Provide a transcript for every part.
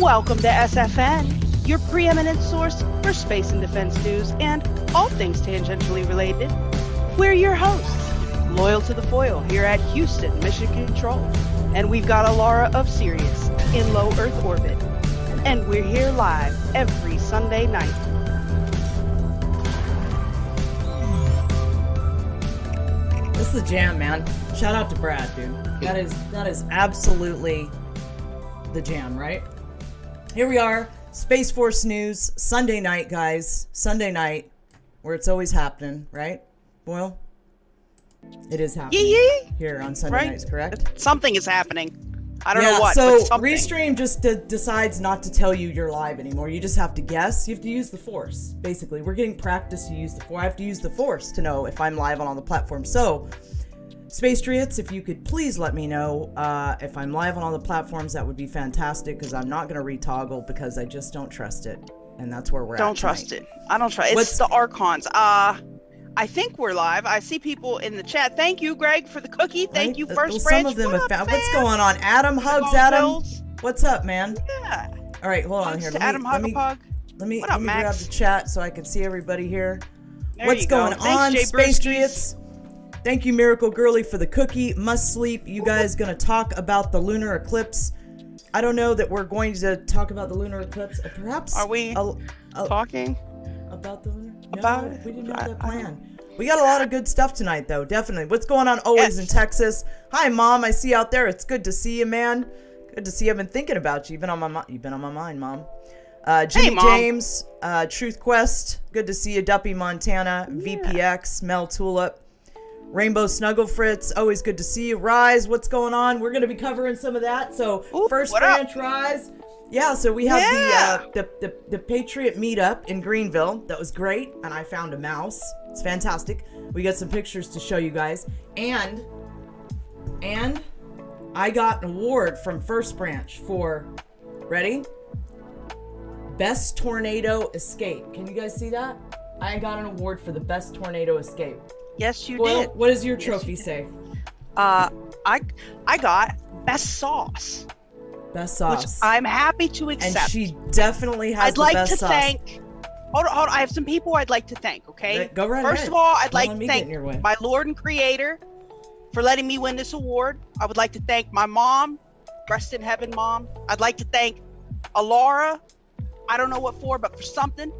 Welcome to SFN, your preeminent source for space and defense news and all things tangentially related. We're your hosts, loyal to the foil here at Houston, Mission Control. And we've got Alara of Sirius in low Earth orbit. And we're here live every Sunday night. This is the jam, man. Shout out to Brad, dude. That is absolutely the jam, right? Here we are, Space Force News, Sunday night, guys. Sunday night, where it's always happening, right? Well, it is happening here on Sunday nights, correct? Something is happening. I don't know what, so but something. Restream just decides not to tell you you're live anymore. You just have to guess. You have to use the Force, basically. We're getting practice to use the Force. I have to use the Force to know if I'm live on all the platforms. So, Space Triets, if you could please let me know if I'm live on all the platforms, that would be fantastic, because I'm not going to retoggle because I just don't trust it. And that's where we're at. Don't trust it. I don't trust it. It's the Archons. I think we're live. I see people in the chat. Thank you, Greg, for the cookie. Thank you, First Branch. Some of them have found. What's going on? Adam, hugs, Adam. What's up, man? Yeah. All right, hold on here. Let me grab the chat so I can see everybody here. There What's going on, Jay Space Brewskis. Triets? Thank you, Miracle Girly, for the cookie. Must sleep. You guys gonna talk about the lunar eclipse? I don't know that we're going to talk about the lunar eclipse. Perhaps. Are we talking about the lunar? about no, it? We didn't have that plan. We got a lot of good stuff tonight, though. Definitely. What's going on always in Texas? Hi, Mom. I see you out there. It's good to see you, man. Good to see you. I've been thinking about you. You've been on my mind, Mom. Jimmy Hey, Mom. James, Truth Quest. Good to see you. Duppy, Montana. Yeah. VPX. Mel Tulip. Rainbow Snuggle Fritz, always good to see you. Rise, what's going on? We're going to be covering some of that. So, First Branch, Rise. Yeah, so we have the Patriot Meetup in Greenville. That was great, and I found a mouse. It's fantastic. We got some pictures to show you guys. And I got an award from First Branch for, ready? Best Tornado Escape. Can you guys see that? I got an award for the best tornado escape. Yes, you did. What does your trophy say? I got best sauce. Best sauce. Which I'm happy to accept. And she definitely has I'd the like best to sauce. thank. Hold on. I have some people I'd like to thank. Okay. Go right First ahead. of all, I'd Don't like let to me thank get in your way. my Lord and Creator for letting me win this award. I would like to thank my mom, rest in heaven, Mom. I'd like to thank Alara. I don't know what for, but for something.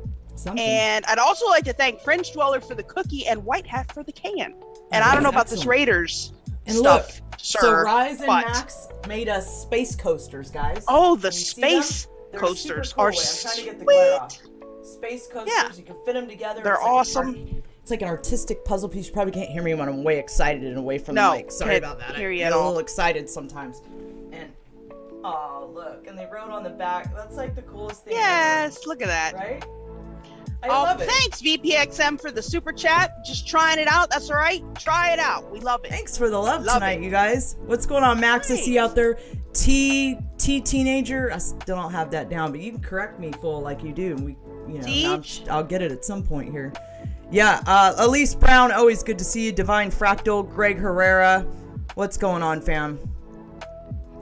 And I'd also like to thank Fringe Dweller for the cookie and White Hat for the can. And I don't know about this Raiders stuff, sir. So Rise and Max made us space coasters, guys. Oh, the space coasters cool. are I'm trying to get the sweet. glare off. Space coasters, Yeah. you can fit them together. They're awesome. It's like an artistic puzzle piece. You probably can't hear me when I'm way excited and away from the mic. Sorry about that. I get a little excited sometimes. And oh, look, and they wrote on the back. That's like the coolest thing. Yes, ever. look at that. Right? I love it. Thanks, VPXM, for the super chat. Just trying it out. That's all right. Try it out. We love it. Thanks for the love tonight, you guys. What's going on, Max? I see you out there. T teenager. I still don't have that down, but you can correct me, full like you do. I'll get it at some point here. Yeah, Elise Brown. Always good to see you. Divine Fractal. Greg Herrera. What's going on, fam?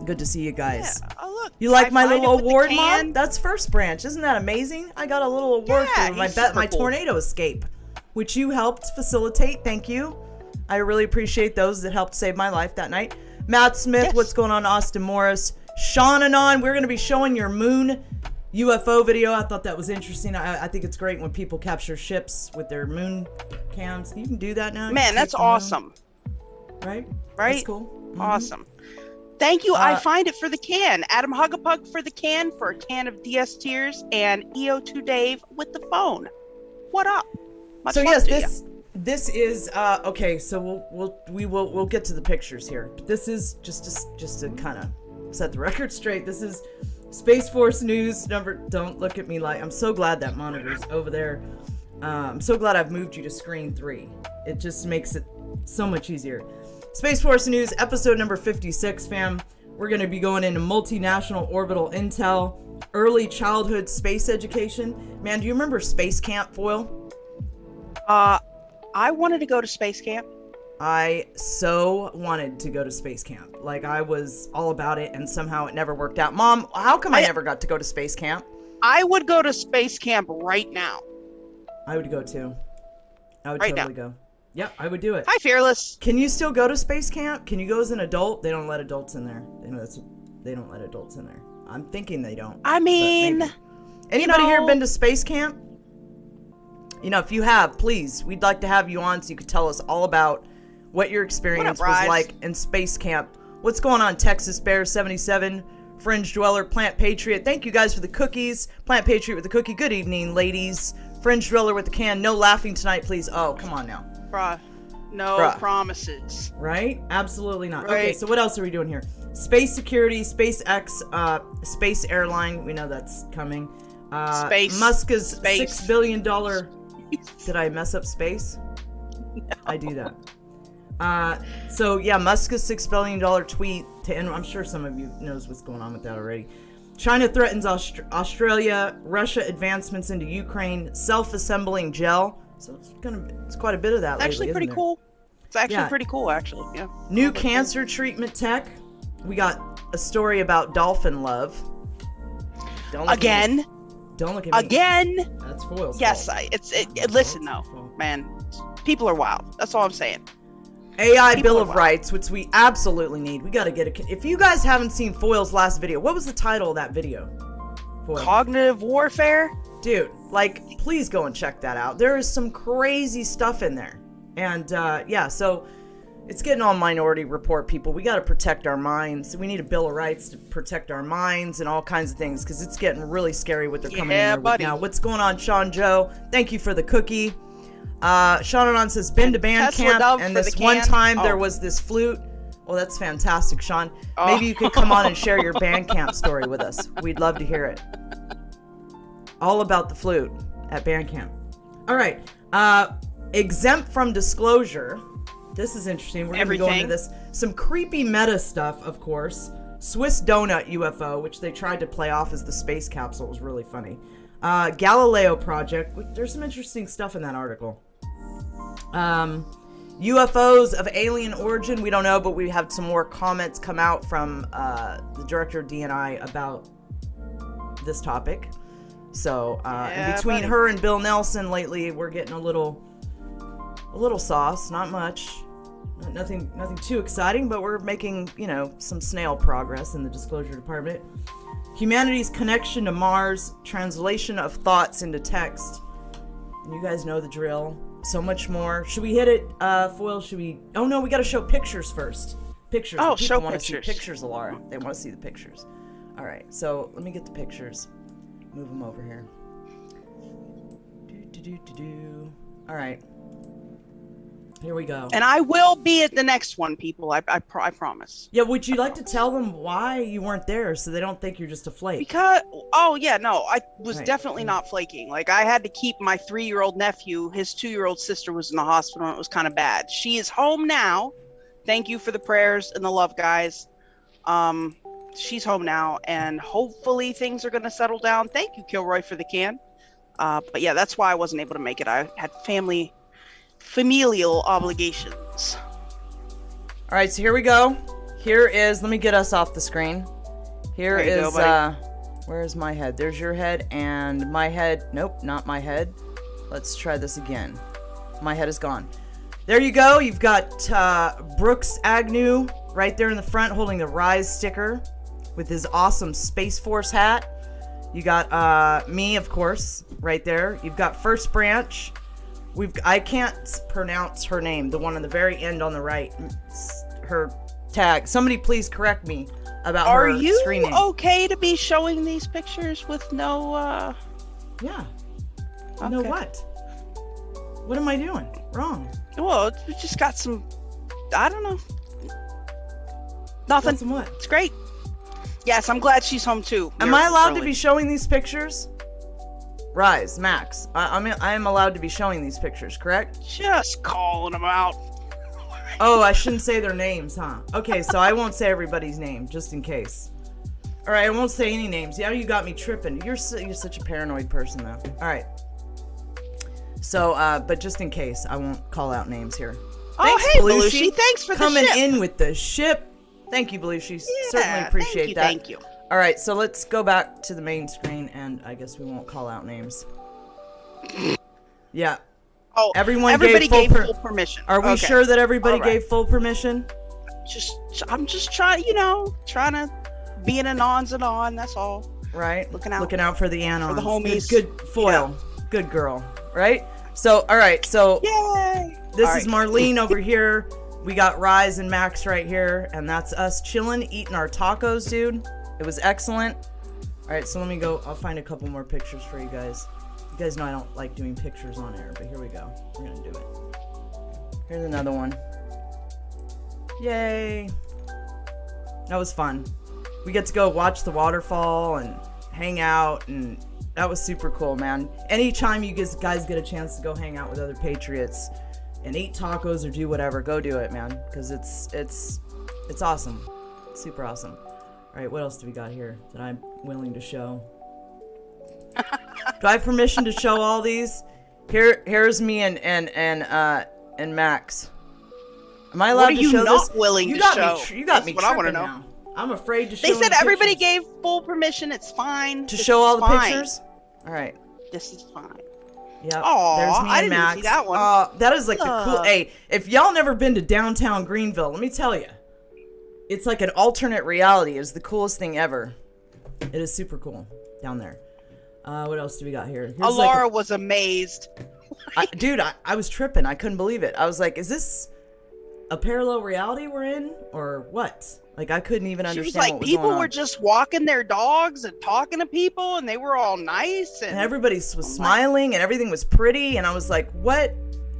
Good to see you guys. Yeah. Oh, look. You like my little award, Mom? That's First Branch. Isn't that amazing? I got a little award for my tornado escape, which you helped facilitate. Thank you. I really appreciate those that helped save my life that night. Matt Smith, what's going on? Austin Morris. Sean Anon, we're going to be showing your moon UFO video. I thought that was interesting. I think it's great when people capture ships with their moon cams. You can do that now. Man, that's awesome. Right? Right? That's cool. Mm-hmm. Awesome. Thank you. I find it for the can. Adam Hugapug for the can, for a can of DS Tears, and EO2 Dave with the phone. What up? Much so love yes, to this is okay. So we'll get to the pictures here. But this is just to kind of set the record straight. This is Space Force News number. Don't look at me like I'm so glad that monitor's over there. I'm so glad I've moved you to screen 3. It just makes it so much easier. Space Force News, episode number 56, fam. We're going to be going into multinational orbital intel, early childhood space education. Man, do you remember Space Camp, Foil? I wanted to go to space camp. I so wanted to go to space camp. Like, I was all about it, and somehow it never worked out. Mom, how come I never got to go to space camp? I would go to space camp right now. I would go too. I would right totally now. go. Yep, I would do it. Hi, Fearless. Can you still go to space camp? Can you go as an adult? They don't let adults in there. They don't let adults in there. I'm thinking they don't. I mean, anybody here been to space camp? You know, if you have, please, we'd like to have you on so you could tell us all about what your experience was like in space camp. What's going on, Texas Bear 77, Fringe Dweller, Plant Patriot? Thank you guys for the cookies. Plant Patriot with the cookie. Good evening, ladies. Fringe Dweller with the can. No laughing tonight, please. Oh, come on now. Bruh. No promises. Right? Absolutely not. Right. Okay, so what else are we doing here? Space security, SpaceX, space airline. We know that's coming. Musk's $6 billion. Did I mess up space? No. I do that. So yeah, Musk's $6 billion tweet to end. I'm sure some of you knows what's going on with that already. China threatens Australia. Russia advancements into Ukraine. Self-assembling gel. So it's quite a bit of that. It's actually pretty cool. It's actually pretty cool, actually. Yeah. New cancer treatment tech. We got a story about dolphin love. Again. Don't look at me. Again. That's foil's yes, fault. Listen though, man. People are wild. That's all I'm saying. AI Bill of Rights, which we absolutely need. We got to get it. If you guys haven't seen Foil's last video, what was the title of that video? Foil. Cognitive warfare? Dude, like, please go and check that out. There is some crazy stuff in there. And, yeah, so it's getting all Minority Report people. We got to protect our minds. We need a Bill of Rights to protect our minds and all kinds of things, because it's getting really scary what they're coming in there with now. What's going on, Sean Joe? Thank you for the cookie. Sean Anon says, been to band camp, and this one time there was this flute. Well, that's fantastic, Sean. Maybe you could come on and share your band camp story with us. We'd love to hear it. All about the flute at band camp. All right. Exempt from disclosure. This is interesting. We're going to go into this. Some creepy meta stuff, of course. Swiss Doughnut UFO, which they tried to play off as the space capsule. It was really funny. Galileo project. There's some interesting stuff in that article. UFOs of alien origin. We don't know, but we have some more comments come out from the director of DNI about this topic. So in between her and Bill Nelson lately, we're getting a little sauce. Not much. Nothing too exciting, but we're making, some snail progress in the disclosure department. Humanity's connection to Mars, translation of thoughts into text. And you guys know the drill. So much more. Should we hit it, Foil? Should we? Oh no, we got to show pictures first. Pictures. Oh, people show want pictures. To see pictures, Alara. They want to see the pictures. All right, so let me get the pictures. Move them over here. All right. Here we go. And I will be at the next one, people. I promise. Yeah, would you like to tell them why you weren't there so they don't think you're just a flake? Because, I was definitely not flaking. Like, I had to keep my 3-year-old nephew. His 2-year-old sister was in the hospital, and it was kind of bad. She is home now. Thank you for the prayers and the love, guys. She's home now, and hopefully things are going to settle down. Thank you, Kilroy, for the can. But yeah, that's why I wasn't able to make it. I had familial obligations. All right, so here we go. Here is, let me get us off the screen. Here is, where's my head? There's your head and my head. Nope, not my head. Let's try this again. My head is gone. There you go. You've got Brooks Agnew right there in the front holding the Rise sticker with his awesome Space Force hat. You got me, of course, right there. You've got First Branch. I can't pronounce her name, the one on the very end on the right. Her tag. Somebody please correct me about her screen name. Are you okay to be showing these pictures with no, Yeah. Okay. No what? What am I doing wrong? Well, we just got some, I don't know. Nothing. Some what? It's great. Yes, I'm glad she's home too. Am I allowed to be showing these pictures? Rise, Max. I am allowed to be showing these pictures, correct? Just calling them out. Oh, I shouldn't say their names, huh? Okay, so I won't say everybody's name, just in case. All right, I won't say any names. Yeah, you got me tripping. You're such a paranoid person, though. All right. So, but just in case, I won't call out names here. Thanks, hey, Belushi. Belushi. Thanks for coming the ship. in with the ship. Thank you, Belushi. Yeah, Certainly appreciate that. Thank you. All right, so let's go back to the main screen, and I guess we won't call out names. Yeah. Oh, everybody gave full permission. Are we sure that everybody right. gave full permission? I'm just trying, trying to be an anons and on. That's all. Right. Looking out for the anons. for the homies. Good foil. Yeah. Good girl. Right. So, all right. So, yay! This is Marlene over here. We got Rise and Max right here, and that's us chilling, eating our tacos, dude. It was excellent. All right, so let me go. I'll find a couple more pictures for you guys. You guys know I don't like doing pictures on air, but here we go. We're gonna do it. Here's another one. Yay! That was fun. We get to go watch the waterfall and hang out, and that was super cool, man. Anytime you guys get a chance to go hang out with other Patriots and eat tacos or do whatever, go do it, man, because it's awesome. It's super awesome. All right, what else do we got here that I'm willing to show? Do I have permission to show all these? Here's me and Max. Am I allowed to show this? What are you not willing to show? You got me what I want to tripping know. now. I'm afraid to show. They said everybody pictures. gave full permission. It's fine. To show all the pictures? All right. This is fine. Yep. Aw, there's me I and didn't Max. see that one. That is like the cool. Hey, if y'all never been to downtown Greenville, let me tell you, it's like an alternate reality. It's the coolest thing ever. It is super cool down there. What else do we got here? Here's Alara was amazed. Dude, I was tripping. I couldn't believe it. I was like, is this a parallel reality we're in, or what? Like, I couldn't even understand. She was like, what was going people on. were just walking their dogs and talking to people, and they were all nice, and everybody was smiling, and everything was pretty, and I was like, what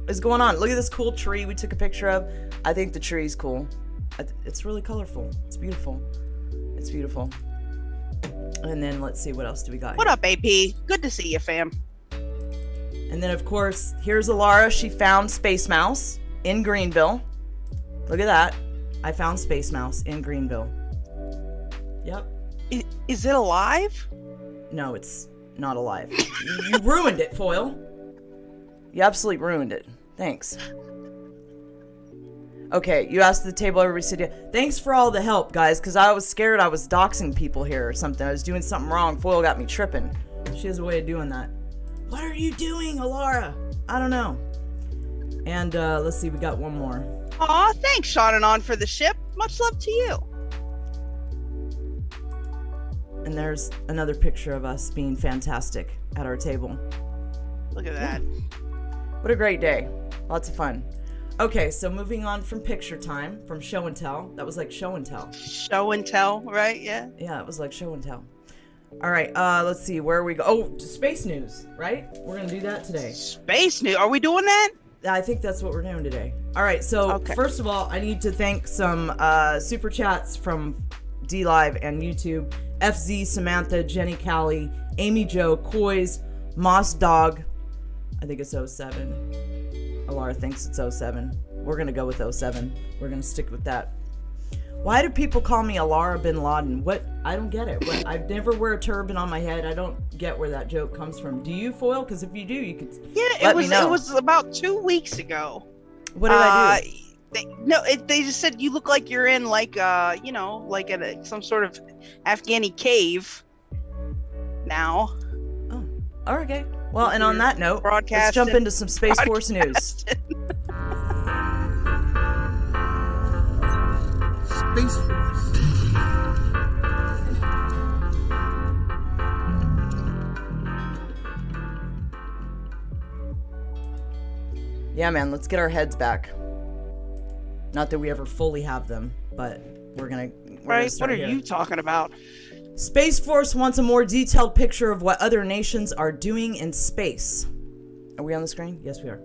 is going on? Look at this cool tree we took a picture of. I think the tree's cool. It's really colorful. It's beautiful. It's beautiful. And then let's see, what else do we got? What up, AP? Good to see you, fam. And then, of course, here's Alara. She found Space Mouse in Greenville. Look at that. I found Space Mouse in Greenville. Yep. Is it alive? No, it's not alive. You ruined it, Foil. You absolutely ruined it. Thanks. Okay, you asked at the table, everybody said, yeah. Thanks for all the help, guys, because I was scared I was doxing people here or something. I was doing something wrong. Foil got me tripping. She has a way of doing that. What are you doing, Alara? I don't know. And let's see, we got one more. Aw, thanks, Sean and On, for the ship. Much love to you. And there's another picture of us being fantastic at our table. Look at that. What a great day. Lots of fun. Okay, so moving on from picture time, from show and tell. That was like show and tell. Show and tell, right? Yeah. Yeah, it was like show and tell. All right, let's see where we go. Oh, space news, right? We're going to do that today. Space news. Are we doing that? I think that's what we're doing today. All right, so First of all, I need to thank some super chats from DLive and YouTube. FZ, Samantha, Jenny Callie, Amy Jo, Coys, Moss Dog. I think it's 07. Alara thinks it's 07. We're going to go with 07. We're going to stick with that. Why do people call me Alara bin Laden? What? I don't get it. I never wear a turban on my head. I don't get where that joke comes from. Do you, Foil? Because if you do, you could let me know. It was about 2 weeks ago. What did I do? They just said you look like you're in like like at some sort of Afghani cave now. Oh, okay. Well, and on that note, let's jump into some Space Force news. Space Force. Yeah, man, let's get our heads back. Not that we ever fully have them, but we're gonna what are here. you talking about? Space Force wants a more detailed picture of what other nations are doing in space. Are we on the screen? Yes, we are.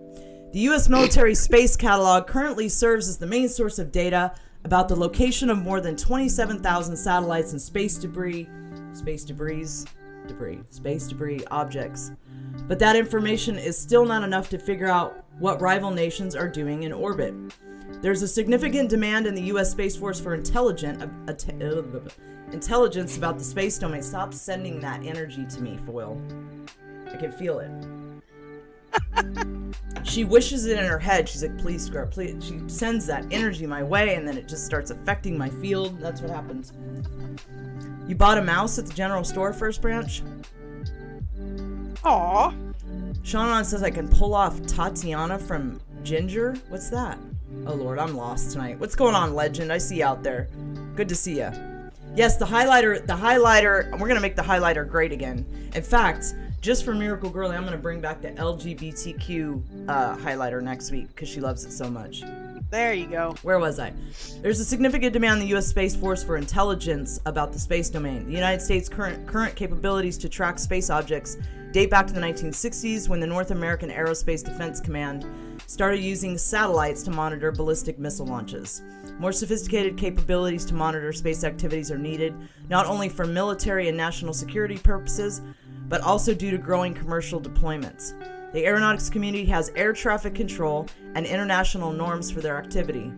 The U.S. military space catalog currently serves as the main source of data about the location of more than 27,000 satellites and space debris objects. But that information is still not enough to figure out what rival nations are doing in orbit. There's a significant demand in the U.S. Space Force for intelligence about the space domain. Stop sending that energy to me, Foil. I can feel it. She wishes it in her head. She's like, please, Square, please. She sends that energy my way, and then it just starts affecting my field. That's what happens. You bought a mouse at the general store, First Branch? Aw. Sean says I can pull off Tatiana from Ginger. What's that? Oh, Lord, I'm lost tonight. What's going on, Legend? I see you out there. Good to see you. Yes, the highlighter, we're going to make the highlighter great again. In fact, just for Miracle Girlie, I'm going to bring back the LGBTQ highlighter next week because she loves it so much. There you go. Where was I? There's a significant demand in the U.S. Space Force for intelligence about the space domain. The United States' current capabilities to track space objects date back to the 1960s when the North American Aerospace Defense Command started using satellites to monitor ballistic missile launches. More sophisticated capabilities to monitor space activities are needed, not only for military and national security purposes, but also due to growing commercial deployments. The aeronautics community has air traffic control and international norms for their activity.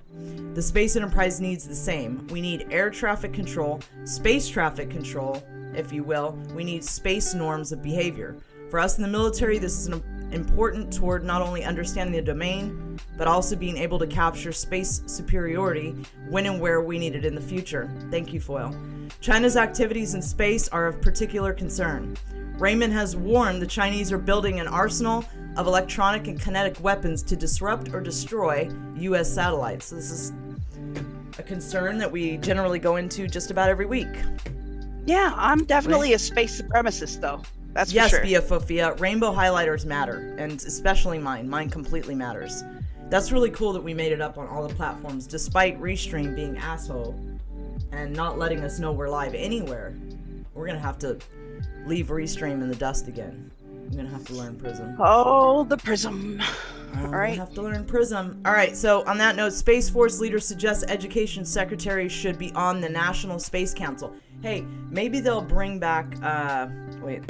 The space enterprise needs the same. We need air traffic control, space traffic control, if you will. We need space norms of behavior. For us in the military, this is important toward not only understanding the domain, but also being able to capture space superiority when and where we need it in the future. Thank you, Foyle. China's activities in space are of particular concern. Raymond has warned the Chinese are building an arsenal of electronic and kinetic weapons to disrupt or destroy U.S. satellites. So this is a concern that we generally go into just about every week. Yeah, I'm definitely a space supremacist, though. That's yes, for sure. Yes, Fofia. Rainbow highlighters matter, and especially mine. Mine completely matters. That's really cool that we made it up on all the platforms, despite Restream being asshole and not letting us know we're live anywhere. We're going to have to leave Restream in the dust again. I'm going to have to learn Prism. Oh, the Prism. All right. I have to learn Prism. All right, so on that note, Space Force leaders suggest Education Secretary should be on the National Space Council. Hey, maybe they'll bring back, wait.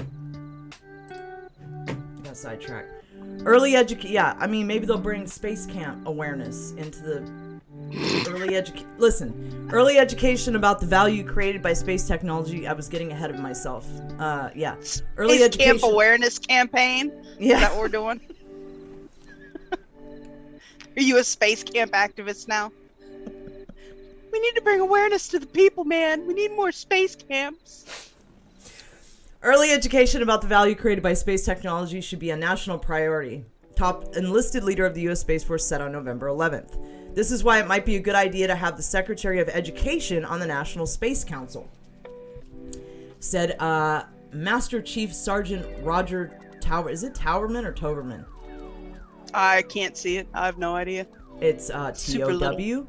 Got sidetracked. Maybe they'll bring space camp awareness into the early education about the value created by space technology. I was getting ahead of myself. Early Space education camp awareness campaign. Yeah. Is that what we're doing? Are you a space camp activist now? We need to bring awareness to the people, man. We need more space camps. Early education about the value created by space technology should be a national priority. Top enlisted leader of the U.S. Space Force said on November 11th. This is why it might be a good idea to have the Secretary of Education on the National Space Council, said Master Chief Sergeant Roger Tower. Is it Towerman or Toberman? I can't see it. I have no idea. It's Towberman.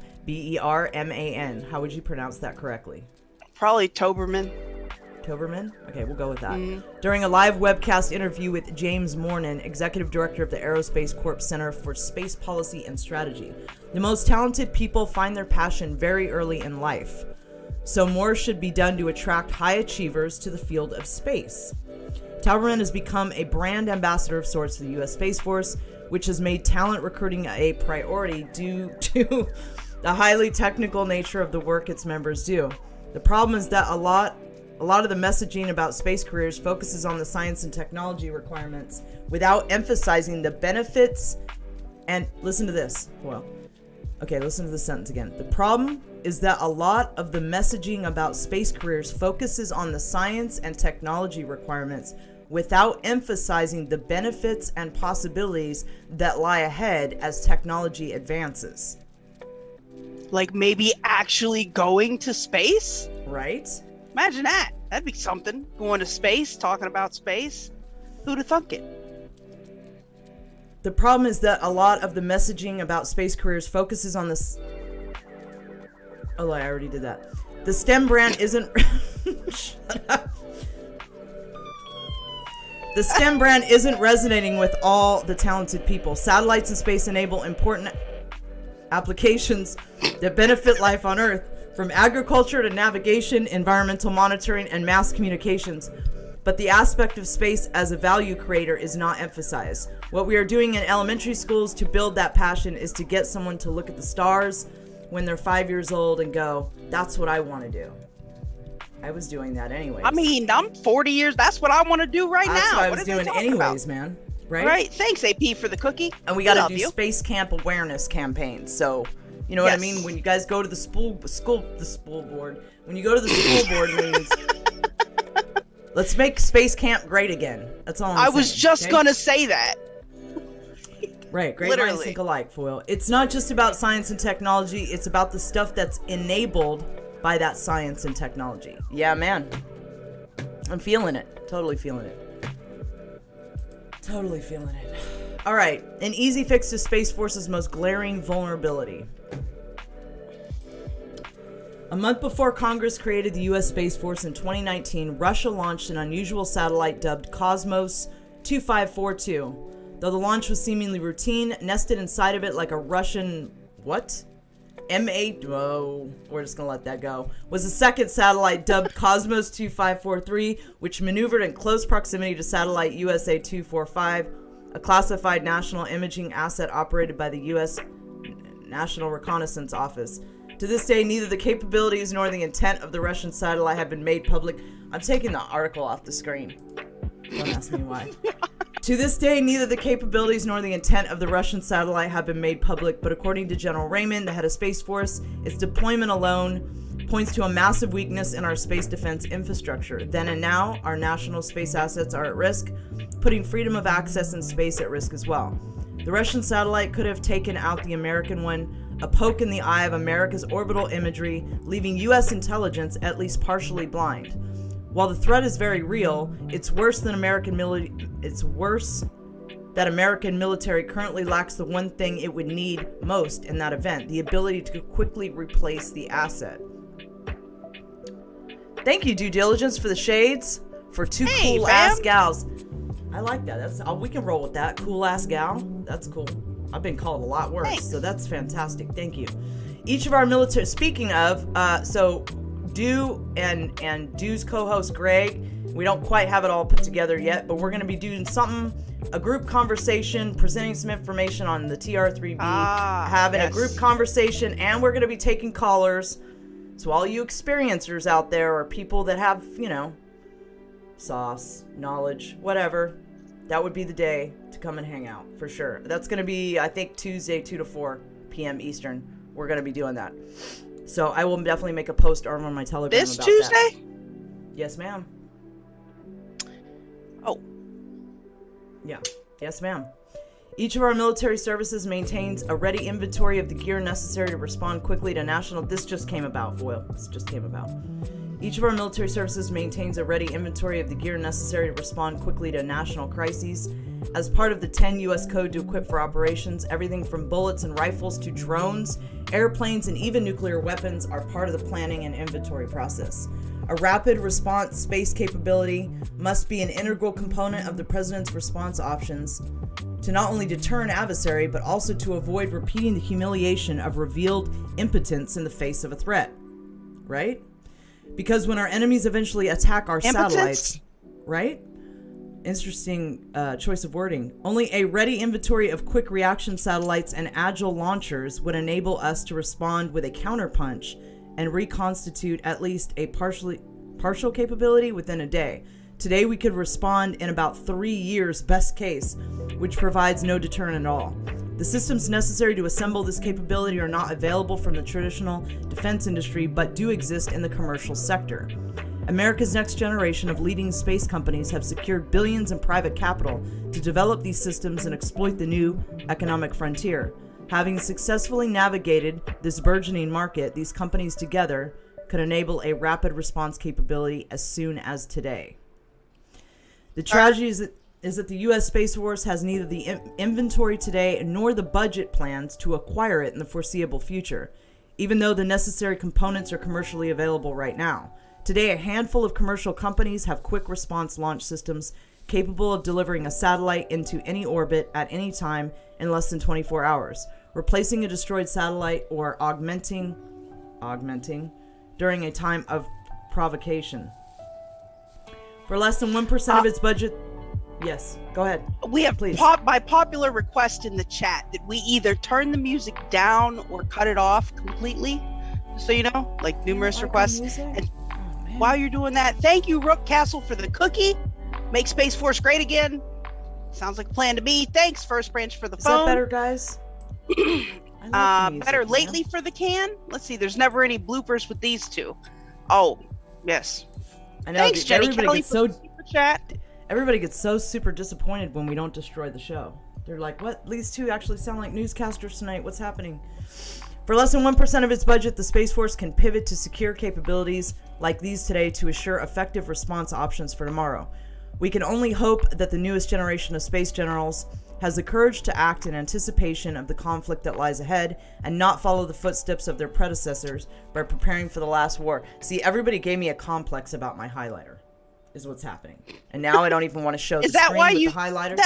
How would you pronounce that correctly? Probably Toberman. Toberman? Okay, we'll go with that. During a live webcast interview with James Mornan, Executive Director of the Aerospace Corp Center for Space Policy and Strategy. The most talented people find their passion very early in life, so more should be done to attract high achievers to the field of space. Toberman has become a brand ambassador of sorts for the U.S. Space Force, which has made talent recruiting a priority due to the highly technical nature of the work its members do. The problem is that a lot of the messaging about space careers focuses on the science and technology requirements without emphasizing the benefits and listen to this. Listen to this sentence again. The problem is that a lot of the messaging about space careers focuses on the science and technology requirements without emphasizing the benefits and possibilities that lie ahead as technology advances. Like maybe actually going to space? Right? Imagine that. That'd be something. Going to space, talking about space. Who'd have thunk it? The problem is that a lot of the messaging about space careers focuses on this. Oh, I already did that. The STEM brand isn't. Shut up. The STEM brand isn't resonating with all the talented people. Satellites in space enable important applications that benefit life on Earth, from agriculture to navigation, environmental monitoring, and mass communications. But the aspect of space as a value creator is not emphasized. What we are doing in elementary schools to build that passion is to get someone to look at the stars when they're 5 years old and go, that's what I want to do. I was doing that anyways. I mean, I'm 40 years. That's what I want to do right now. That's what I was doing anyways, man. right? Right. Thanks, AP, for the cookie. And we got to love do you. space camp awareness campaigns. So, you know what I mean? When you guys go to the school board, when you go to the school board meetings, let's make space camp great again. That's all I'm saying. I was just gonna say that. Right, great Literally. minds think alike, Foil. It's not just about science and technology, it's about the stuff that's enabled by that science and technology. Yeah, man. I'm feeling it. Totally feeling it. Totally feeling it. All right, an easy fix to Space Force's most glaring vulnerability. A month before Congress created the U.S. Space Force in 2019, Russia launched an unusual satellite dubbed Cosmos 2542. Though the launch was seemingly routine, nested inside of it like a Russian, M8, we're just gonna let that go, was a second satellite dubbed Cosmos 2543, which maneuvered in close proximity to satellite USA 245, a classified national imaging asset operated by the U.S. National Reconnaissance Office. To this day, neither the capabilities nor the intent of the Russian satellite have been made public. I'm taking the article off the screen. Don't ask me why. To this day, neither the capabilities nor the intent of the Russian satellite have been made public, but according to General Raymond, the head of Space Force, its deployment alone points to a massive weakness in our space defense infrastructure. Then and now, our national space assets are at risk, putting freedom of access in space at risk as well. The Russian satellite could have taken out the American one, a poke in the eye of America's orbital imagery, leaving U.S. intelligence at least partially blind. While the threat is very real, it's worse that American military currently lacks the one thing it would need most in that event, the ability to quickly replace the asset. Thank you, Due Diligence, for the shades, for two cool-ass gals. I like that. We can roll with that. Cool-ass gal. That's cool. I've been called a lot worse, so that's fantastic. Thank you. Each of our military... Speaking of, Dew and Dew's co-host Greg, we don't quite have it all put together yet, but we're going to be doing something, a group conversation, presenting some information on the TR3B, having a group conversation, and we're going to be taking callers. So all you experiencers out there, or people that have, sauce, knowledge, whatever, that would be the day to come and hang out, for sure. That's going to be, I think, Tuesday, 2 to 4 p.m. Eastern. We're going to be doing that. So I will definitely make a post on my Telegram this about Tuesday? that. Yes, ma'am. Oh. Yeah. Yes, ma'am. Each of our military services maintains a ready inventory of the gear necessary to respond quickly to national... This just came about, Foil. This just came about. Each of our military services maintains a ready inventory of the gear necessary to respond quickly to national crises. As part of the 10 U.S. Code to equip for operations, everything from bullets and rifles to drones, airplanes, and even nuclear weapons are part of the planning and inventory process. A rapid response space capability must be an integral component of the President's response options to not only deter an adversary, but also to avoid repeating the humiliation of revealed impotence in the face of a threat. Right? Because when our enemies eventually attack our satellites, right? Interesting choice of wording. Only a ready inventory of quick reaction satellites and agile launchers would enable us to respond with a counterpunch and reconstitute at least a partial capability within a day. Today we could respond in about 3 years, best case, which provides no deterrent at all. The systems necessary to assemble this capability are not available from the traditional defense industry, but do exist in the commercial sector. America's next generation of leading space companies have secured billions in private capital to develop these systems and exploit the new economic frontier. Having successfully navigated this burgeoning market, these companies together could enable a rapid response capability as soon as today. The tragedy is that the U.S. Space Force has neither the inventory today nor the budget plans to acquire it in the foreseeable future, even though the necessary components are commercially available right now. Today, a handful of commercial companies have quick response launch systems capable of delivering a satellite into any orbit at any time in less than 24 hours, replacing a destroyed satellite or augmenting during a time of provocation. For less than 1% of its budget... Yes, go ahead. We have, please. By popular request in the chat, that we either turn the music down or cut it off completely. So, like numerous requests. And while you're doing that, thank you, Rook Castle, for the cookie. Make Space Force great again. Sounds like a plan to me. Thanks, First Branch, for the Is phone. that better, guys? I like the music, Better man. lately for the can. Let's see. There's never any bloopers with these two. Oh, yes. I know. Thanks, Jenny everybody Kelly, gets for so the super chat. everybody gets so super disappointed when we don't destroy the show. They're like, "What? These two actually sound like newscasters tonight. What's happening?" For less than 1% of its budget, the Space Force can pivot to secure capabilities like these today to assure effective response options for tomorrow. We can only hope that the newest generation of space generals has the courage to act in anticipation of the conflict that lies ahead and not follow the footsteps of their predecessors by preparing for the last war. See, everybody gave me a complex about my highlighter, is what's happening. And now I don't even want to show the screen with the highlighter.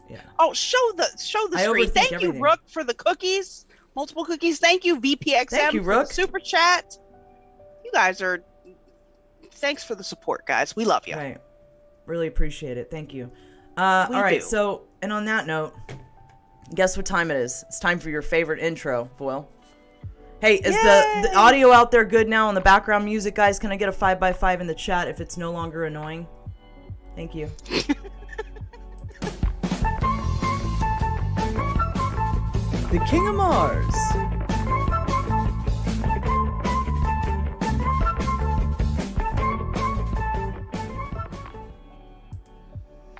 Yeah. Oh, show the screen. Thank you, Rook, for the cookies. Multiple cookies. Thank you, VPXM, Thank you, for Rook. the super chat. You guys are... Thanks for the support, guys. We love you. Right. Really appreciate it. Thank you. All right, do. so, and on that note, guess what time it is? It's time for your favorite intro, Foil. Hey, is the audio out there good now on the background music, guys? Can I get a 5x5 in the chat if it's no longer annoying? Thank you. The King of Mars.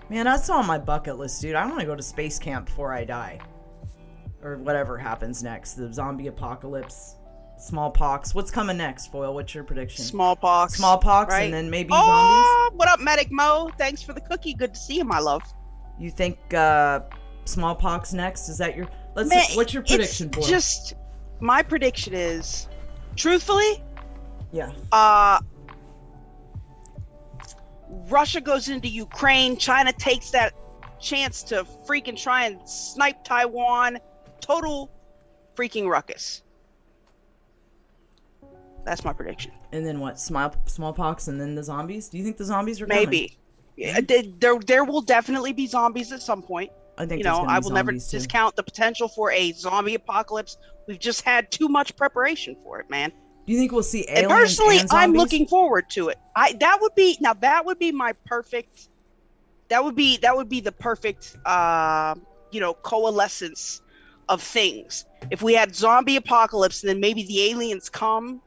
Man, that's on my bucket list, dude. I want to go to space camp before I die. Or whatever happens next. The zombie apocalypse. Smallpox. What's coming next, Foil? What's your prediction? Smallpox, right? And then maybe zombies? What up, Medic Mo? Thanks for the cookie. Good to see you, my love. You think smallpox next? Is that your... what's your prediction, Foil? Just... My prediction is... Truthfully... Yeah. Russia goes into Ukraine. China takes that chance to freaking try and snipe Taiwan. Total freaking ruckus. That's my prediction. And then what? Smallpox and then the zombies? Do you think the zombies are coming? Maybe. Yeah, there will definitely be zombies at some point. I think I will never discount the potential for a zombie apocalypse. We've just had too much preparation for it, man. Do you think we'll see aliens personally, and zombies? I'm looking forward to it. That would be my perfect. That would be the perfect, coalescence of things. If we had zombie apocalypse, then maybe the aliens come,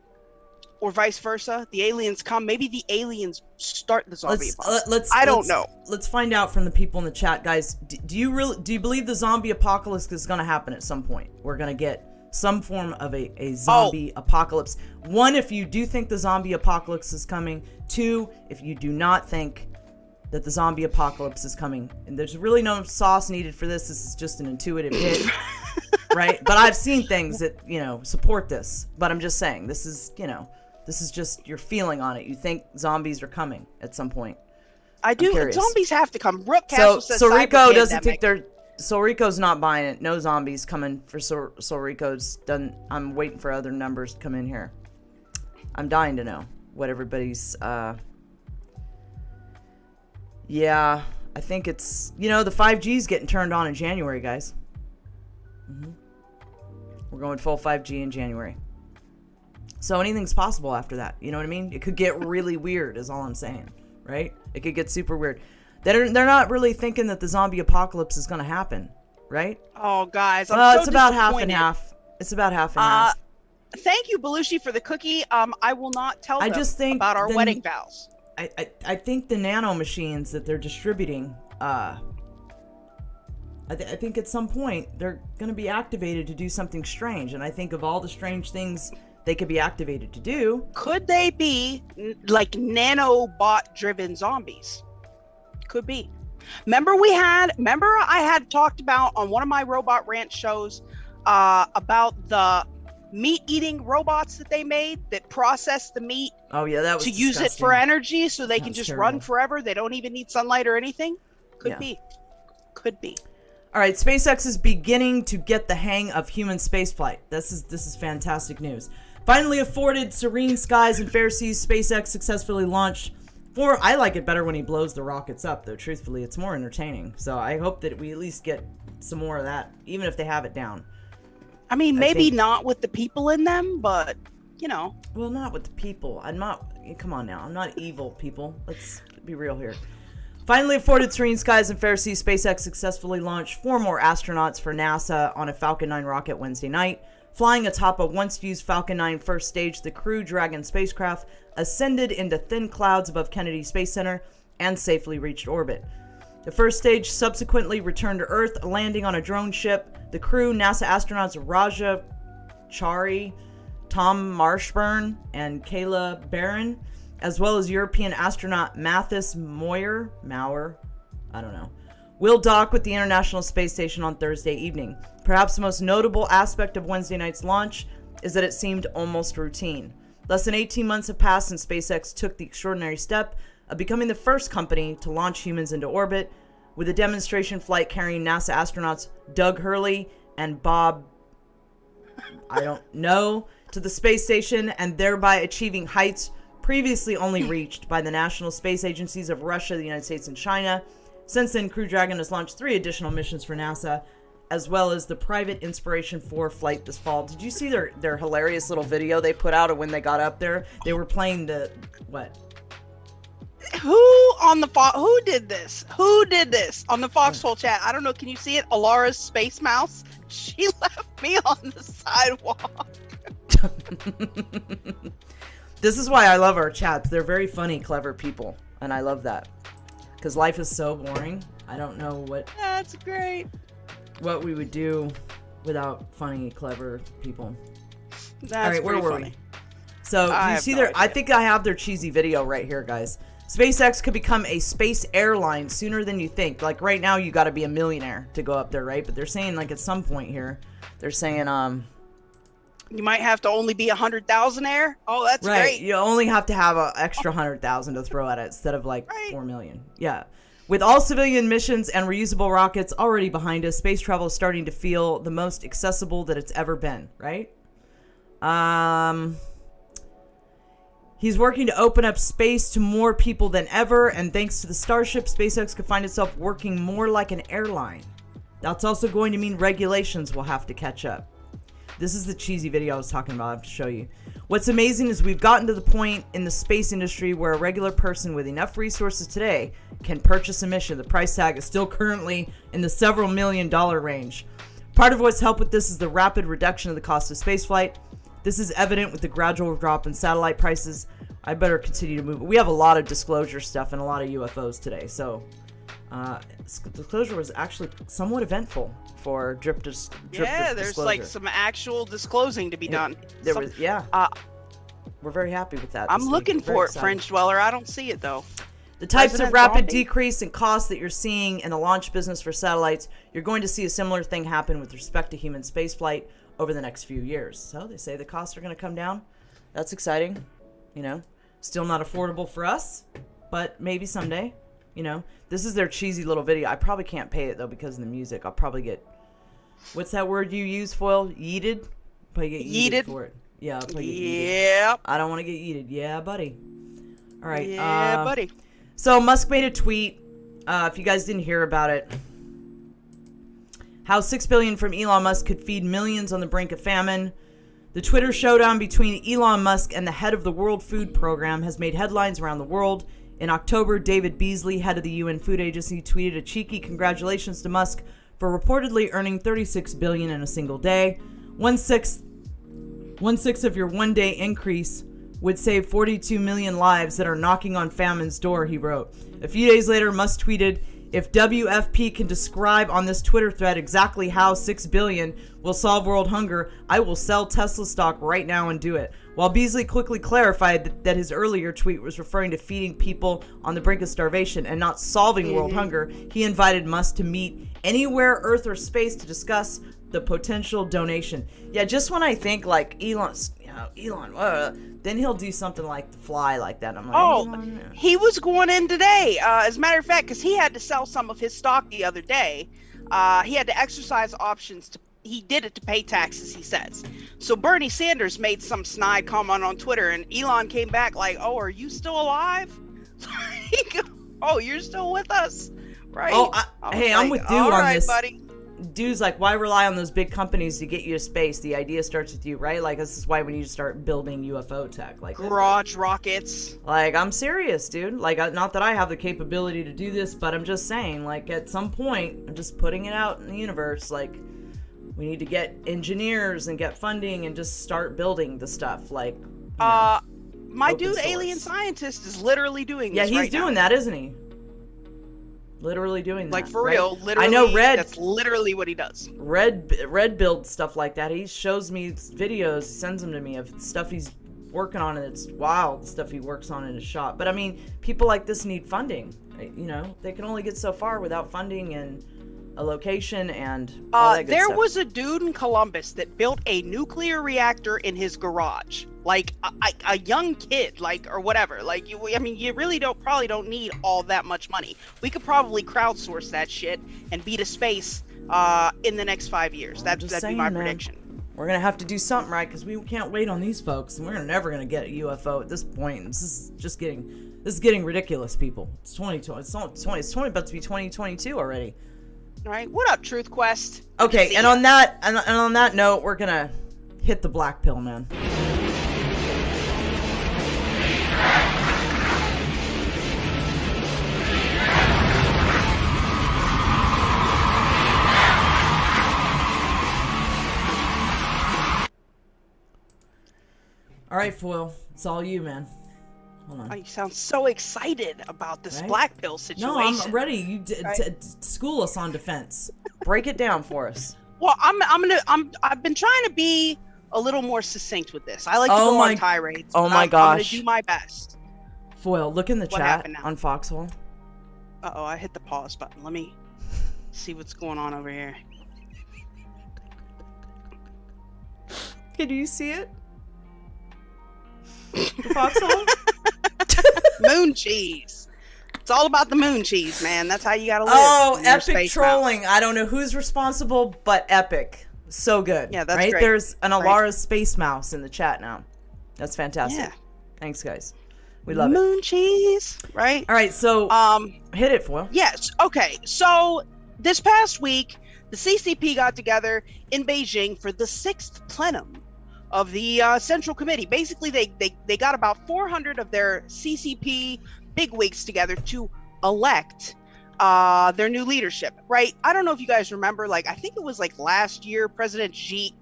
or vice versa. The aliens come. Maybe the aliens start the zombie apocalypse. I don't know. Let's find out from the people in the chat, guys. Do you believe the zombie apocalypse is going to happen at some point? We're going to get some form of a zombie apocalypse. 1, if you do think the zombie apocalypse is coming. 2, if you do not think that the zombie apocalypse is coming. And there's really no sauce needed for this. This is just an intuitive hit. Right? But I've seen things that, support this. But I'm just saying, this is just your feeling on it. You think zombies are coming at some point. I do. Zombies have to come. Rook Castle says Rico doesn't think they're... So Rico's not buying it. No zombies coming for So Rico's done. I'm waiting for other numbers to come in here. I'm dying to know what everybody's... Yeah, I think it's... the 5G's getting turned on in January, guys. We're going full 5G in January. So anything's possible after that. You know what I mean? It could get really weird is all I'm saying. Right? It could get super weird. They're not really thinking that the zombie apocalypse is going to happen, right? Oh, guys, it's about half and half. It's about half and half. Thank you, Belushi, for the cookie. I will not tell them about our wedding vows. I think the nano machines that they're distributing, I think at some point they're going to be activated to do something strange. And I think of all the strange things they could be activated to do. Could they be like nanobot-driven zombies? Could be. Remember I had talked about on one of my Robot Ranch shows about the meat-eating robots that they made that process the meat. Oh yeah, that was to use it for energy, so they can just run forever. They don't even need sunlight or anything. Could be. All right, SpaceX is beginning to get the hang of human spaceflight. This is fantastic news. Finally afforded serene skies and fair seas, SpaceX successfully launched. I like it better when he blows the rockets up, though, truthfully. It's more entertaining. So I hope that we at least get some more of that, even if they have it down. I mean, maybe not with the people in them, but, Well, not with the people. Come on now. I'm not evil, people. Let's be real here. Finally afforded serene skies and fair seas, SpaceX successfully launched 4 more astronauts for NASA on a Falcon 9 rocket Wednesday night. Flying atop a once-used Falcon 9 first stage, the Crew Dragon spacecraft ascended into thin clouds above Kennedy Space Center and safely reached orbit. The first stage subsequently returned to Earth, landing on a drone ship. The crew, NASA astronauts Raja Chari, Tom Marshburn, and Kayla Barron, as well as European astronaut Mathis Maurer, will dock with the International Space Station on Thursday evening. Perhaps the most notable aspect of Wednesday night's launch is that it seemed almost routine. Less than 18 months have passed since SpaceX took the extraordinary step of becoming the first company to launch humans into orbit, with a demonstration flight carrying NASA astronauts Doug Hurley and Bob, to the space station, and thereby achieving heights previously only reached by the national space agencies of Russia, the United States, and China. Since then, Crew Dragon has launched 3 additional missions for NASA, as well as the private Inspiration 4 flight this fall. Did you see their hilarious little video they put out of when they got up there? They were playing what? Who did this? Who did this on the Foxhole chat? I don't know. Can you see it? Alara's space mouse. She left me on the sidewalk. This is why I love our chats. They're very funny, clever people, and I love that. Because life is so boring. I don't know That's great. What we would do without funny, clever people. That's all right, where were funny. we? So you see I think I have their cheesy video right here, guys. SpaceX could become a space airline sooner than you think. Like right now, you got to be a millionaire to go up there, right? But they're saying like at some point here, they're saying you might have to only be 100,000-aire. Oh, that's right. great. You only have to have an extra 100,000 to throw at it instead of like 4 million. Yeah. With all civilian missions and reusable rockets already behind us, space travel is starting to feel the most accessible that it's ever been, right? He's working to open up space to more people than ever, and thanks to the Starship, SpaceX could find itself working more like an airline. That's also going to mean regulations will have to catch up. This is the cheesy video I was talking about. I have to show you. What's amazing is we've gotten to the point in the space industry where a regular person with enough resources today can purchase a mission. The price tag is still currently in the several $1 million range. Part of what's helped with this is the rapid reduction of the cost of spaceflight. This is evident with the gradual drop in satellite prices. I better continue to move. We have a lot of disclosure stuff and a lot of UFOs today. So disclosure was actually somewhat eventful for drip there's disclosure. like some actual disclosing to be done. We're very happy with that. I'm looking for it, Fringe Dweller. I don't see it though. The types of rapid decrease in cost that you're seeing in the launch business for satellites, you're going to see a similar thing happen with respect to human spaceflight over the next few years. So they say the costs are going to come down. That's exciting. Still not affordable for us, but maybe someday. This is their cheesy little video. I probably can't pay it though because of the music. I'll probably get, what's that word you use, Foil? Yeeted? Probably get yeeted for it. Yeah. Yep. I don't want to get yeeted. Yeah, buddy. All right. Yeah, buddy. So Musk made a tweet. If you guys didn't hear about it, how $6 billion from Elon Musk could feed millions on the brink of famine. The Twitter showdown between Elon Musk and the head of the World Food Program has made headlines around the world. In October, David Beasley, head of the UN Food Agency, tweeted a cheeky congratulations to Musk for reportedly earning $36 billion in a single day. One sixth of your one-day increase would save 42 million lives that are knocking on famine's door, he wrote. A few days later, Musk tweeted, if WFP can describe on this Twitter thread exactly how $6 billion will solve world hunger, I will sell Tesla stock right now and do it. While Beasley quickly clarified that his earlier tweet was referring to feeding people on the brink of starvation and not solving world hunger, he invited Musk to meet anywhere, Earth or space to discuss the potential donation. Yeah, just when I think like Elon, then he'll do something like the fly like that. I'm like, he was going in today. As a matter of fact, because he had to sell some of his stock the other day. He had to exercise options he did it to pay taxes, he says. So Bernie Sanders made some snide comment on Twitter, and Elon came back like, "Oh, are you still alive? Oh, you're still with us, right?" I'm with dude on right, this. Buddy. dudes like, why rely on those big companies to get you to space? The idea starts with you, right? Like, this is why we need to start building UFO tech. Like garage rockets. Like, I'm serious, dude. Like, not that I have the capability to do this, but I'm just saying, like, at some point, I'm just putting it out in the universe, like, we need to get engineers and get funding and just start building the stuff, like, my dude, alien scientist, is literally doing this. Yeah, he's doing that, isn't he? Literally doing that. Like, for real, literally. I know Red. That's literally what he does. Red builds stuff like that. He shows me videos, sends them to me of stuff he's working on, and it's wild, the stuff he works on in his shop. But I mean, people like this need funding. You know, they can only get so far without funding and a location and all that good there stuff. was a dude in Columbus that built a nuclear reactor in his garage, like a young kid, like, or whatever. Like, I mean, you really probably don't need all that much money. We could probably crowdsource that shit and be to space in the next 5 years. That'd be my prediction. We're gonna have to do something, right? Because we can't wait on these folks, and we're never gonna get a UFO at this point. This is getting ridiculous, people. It's 2020. It's about to be 2022 already. All right, what up, Truth Quest? Okay, and on that note, we're gonna hit the black pill, man. All right, Foil, it's all you, man. Hold on. Oh, you sound so excited about this black pill situation. No, I'm ready. You school us on defense. Break it down for us. Well, I've been trying to be a little more succinct with this. I like to go on tirades. Oh my gosh. I'm gonna do my best. Foil, look in the chat on Foxhole. Uh-oh, I hit the pause button. Let me see what's going on over here. Can you see it? The Foxhole? Moon cheese. It's all about the moon cheese, man. That's how you gotta live. Oh, epic trolling. Mouse. I don't know who's responsible, but epic. So good. Yeah, that's right? great. There's an Alara space mouse in the chat now. That's fantastic. Yeah. Thanks, guys. We love moon cheese, right? All right, so hit it, Foil. Yes. Okay. So this past week, the CCP got together in Beijing for the 6th plenum of the Central Committee. Basically, they got about 400 of their CCP bigwigs together to elect their new leadership, right? I don't know if you guys remember, like, I think it was like last year, President Xi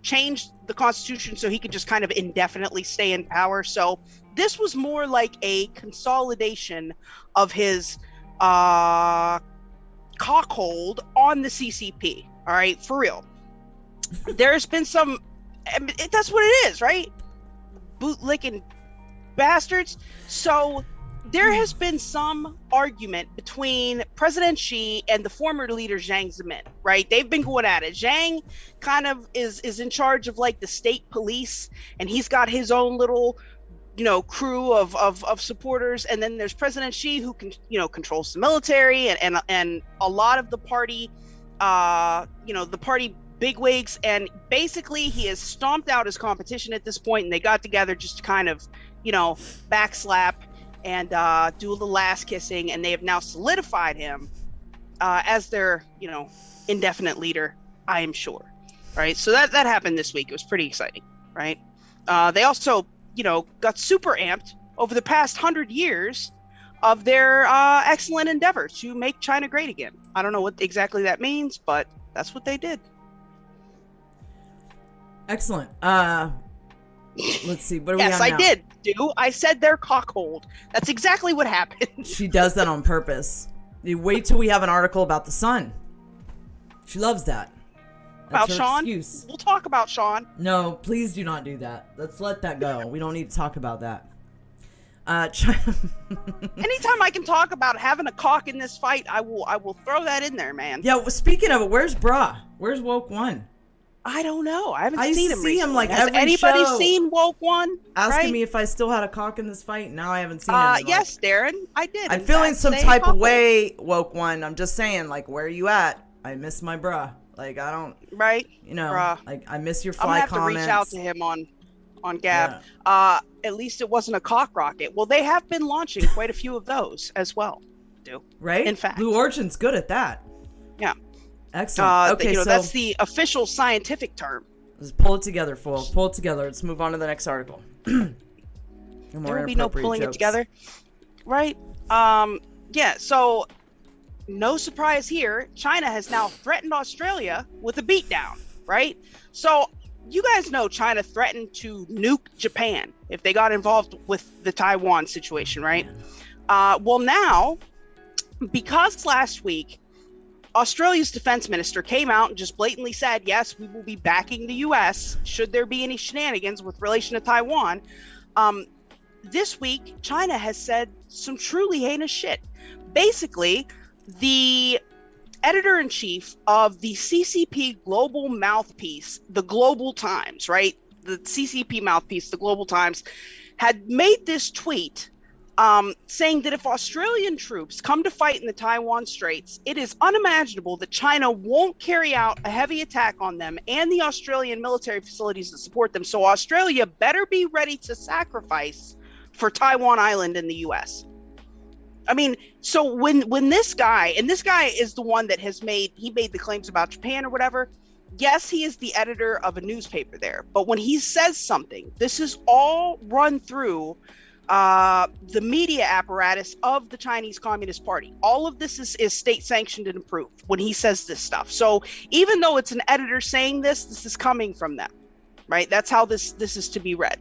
changed the constitution so he could just kind of indefinitely stay in power. So this was more like a consolidation of his cockhold on the CCP. All right, for real. There's been some, I mean, that's what it is, right? Bootlicking bastards. So there has been some argument between President Xi and the former leader Jiang Zemin, right? They've been going at it. Jiang kind of is in charge of like the state police, and he's got his own little, crew of supporters. And then there's President Xi, who can, controls the military and a lot of the party, the party bigwigs, and basically he has stomped out his competition at this point, and they got together just to kind of, backslap and do a little ass kissing, and they have now solidified him as their, indefinite leader, I am sure. Right. So that happened this week. It was pretty exciting. Right. They also, got super amped over the past 100 years of their excellent endeavor to make China great again. I don't know what exactly that means, but that's what they did. Excellent. Let's see. What are we on now? Yes, I did, I said their cockhold. That's exactly what happened. She does that on purpose. You wait till we have an article about the sun. She loves that. That's about Sean? Excuse. We'll talk about Sean. No, please do not do that. Let's let that go. We don't need to talk about that. Anytime I can talk about having a cock in this fight, I will throw that in there, man. Yeah, well, speaking of it, where's Bra? Where's Woke One? I don't know. I haven't seen him recently. Him like Has every anybody show seen Woke One? Asking me if I still had a cock in this fight. Now I haven't seen him. Yes, Darren, I did. I'm feeling some type of way, Woke One. I'm just saying, like, where are you at? I miss my bra. Like, I don't. Right. Bruh. Like, I miss your fly I'm gonna have comments. to reach out to him on Gab. Yeah. At least it wasn't a cock rocket. Well, they have been launching quite a few of those as well. Right. In fact, Blue Origin's good at that. Yeah. Excellent. Okay, so that's the official scientific term. Let's pull it together, fool. Pull it together. Let's move on to the next article. There will be no pulling it together, right? Yeah. So, no surprise here. China has now threatened Australia with a beatdown, right? So, you guys know China threatened to nuke Japan if they got involved with the Taiwan situation, right? Well, now, because last week, Australia's defense minister came out and just blatantly said, yes, we will be backing the U.S. should there be any shenanigans with relation to Taiwan. This week, China has said some truly heinous shit. Basically, the editor-in-chief of the CCP global mouthpiece, the Global Times, right? The CCP mouthpiece, the Global Times, had made this tweet saying that if Australian troops come to fight in the Taiwan Straits, it is unimaginable that China won't carry out a heavy attack on them and the Australian military facilities that support them. So Australia better be ready to sacrifice for Taiwan Island in the U.S. I mean, so when this guy, and this guy is the one that made the claims about Japan or whatever. Yes, he is the editor of a newspaper there, but when he says something, this is all run through the media apparatus of the Chinese Communist Party. All of this is state sanctioned and approved when he says this stuff. So even though it's an editor saying this is coming from them, right? That's how this is to be read.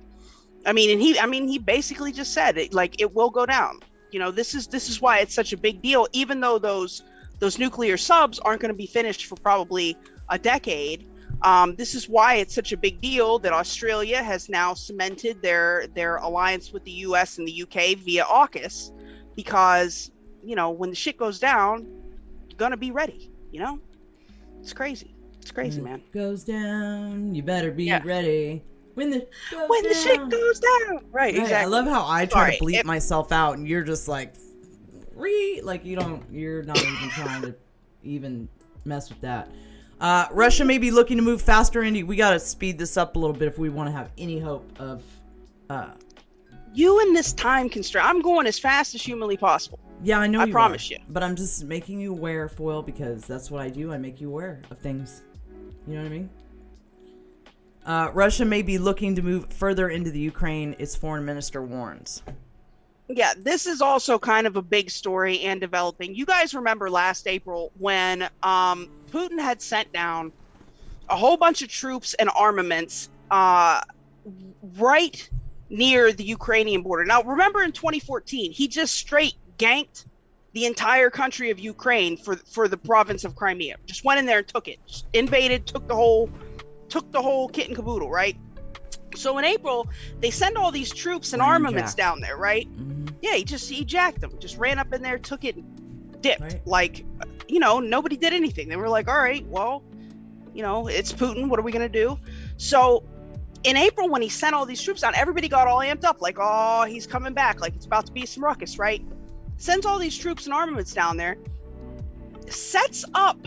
I mean, he basically just said it, like, it will go down. You know, this is why it's such a big deal, even though those nuclear subs aren't going to be finished for probably a decade. This is why it's such a big deal that Australia has now cemented their alliance with the US and the UK via AUKUS, because, you know, when the shit goes down, you're going to be ready, you know? It's crazy. It's crazy, man. Goes down, you better be ready. When the shit goes down. Right, exactly. I love how I try to bleep myself out and you're just like, you're not even trying to even mess with that. Russia may be looking to move faster into, we gotta speed this up a little bit if we want to have any hope of, you in this time constraint. I'm going as fast as humanly possible. Yeah, I know. I promise you. But I'm just making you aware, Foil, because that's what I do. I make you aware of things. You know what I mean? Russia may be looking to move further into the Ukraine, its foreign minister warns. Yeah, this is also kind of a big story and developing. You guys remember last April when Putin had sent down a whole bunch of troops and armaments right near the Ukrainian border. Now, remember in 2014, he just straight ganked the entire country of Ukraine for the province of Crimea. Just went in there and took it. Just invaded, took the whole kit and caboodle, right? So in April, they send all these troops and armaments down there, right? Mm-hmm. Yeah, he jacked them. Just ran up in there, took it, and dipped. Right. Like, you know, nobody did anything. They were like, all right, well, you know, it's Putin. What are we going to do? So in April, when he sent all these troops down, everybody got all amped up. Like, oh, he's coming back. Like, it's about to be some ruckus, right? Sends all these troops and armaments down there. Sets up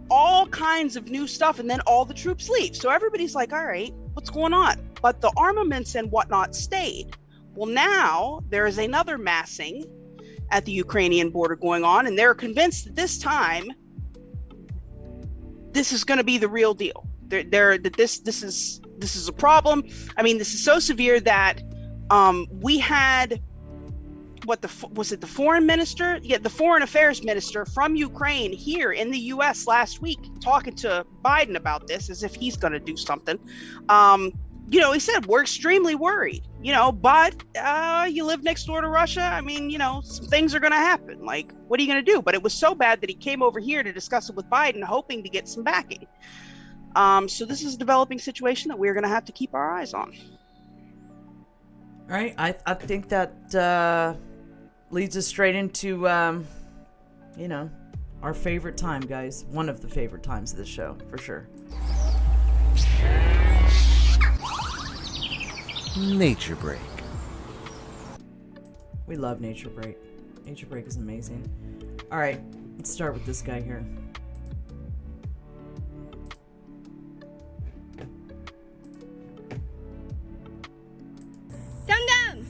all kinds of new stuff, and then all the troops leave. So everybody's like, all right, what's going on? But the armaments and whatnot stayed. Well, now there is another massing at the Ukrainian border going on, and they're convinced that this time this is going to be the real deal. This is a problem. I mean, this is so severe that we had the foreign minister? Yeah, the foreign affairs minister from Ukraine here in the U.S. last week talking to Biden about this as if he's going to do something. You know, he said, we're extremely worried, you know, but you live next door to Russia. I mean, you know, some things are going to happen. Like, what are you going to do? But it was so bad that he came over here to discuss it with Biden, hoping to get some backing. So this is a developing situation that we're going to have to keep our eyes on. All right. I think that leads us straight into, you know, our favorite time, guys. One of the favorite times of this show, for sure. Nature Break. We love Nature Break. Nature Break is amazing. All right, let's start with this guy here. Dum Dum!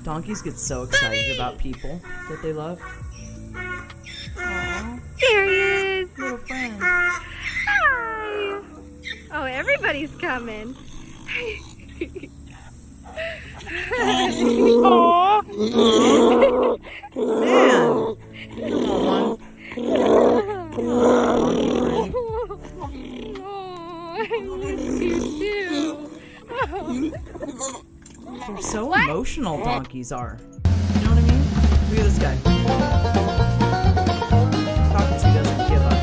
Donkeys get so excited about people that they love. Aww. There he is. Little friend. Hi. Oh, everybody's coming. Aww. Man. I miss you too. They're so emotional, donkeys are. You know what I mean? Look at this guy. Talking to doesn't give up.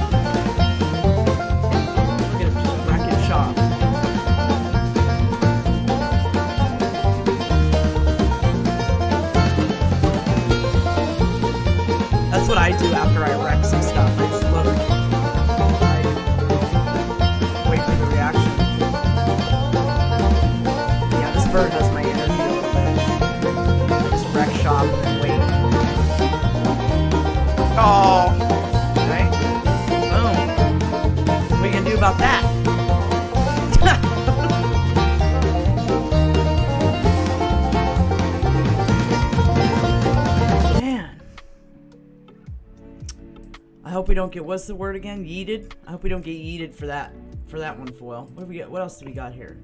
Look at him just wrecking shop. That's what I do after I wreck some stuff. I just look. I wait for the reaction. Yeah, this bird has my energy a little bit. I just wreck shop and then wait. Oh. Right? Boom. What are you gonna do about that? Man. I hope we don't get, what's the word again? Yeeted? I hope we don't get yeeted for that one, Foil. What do we get? What else do we got here?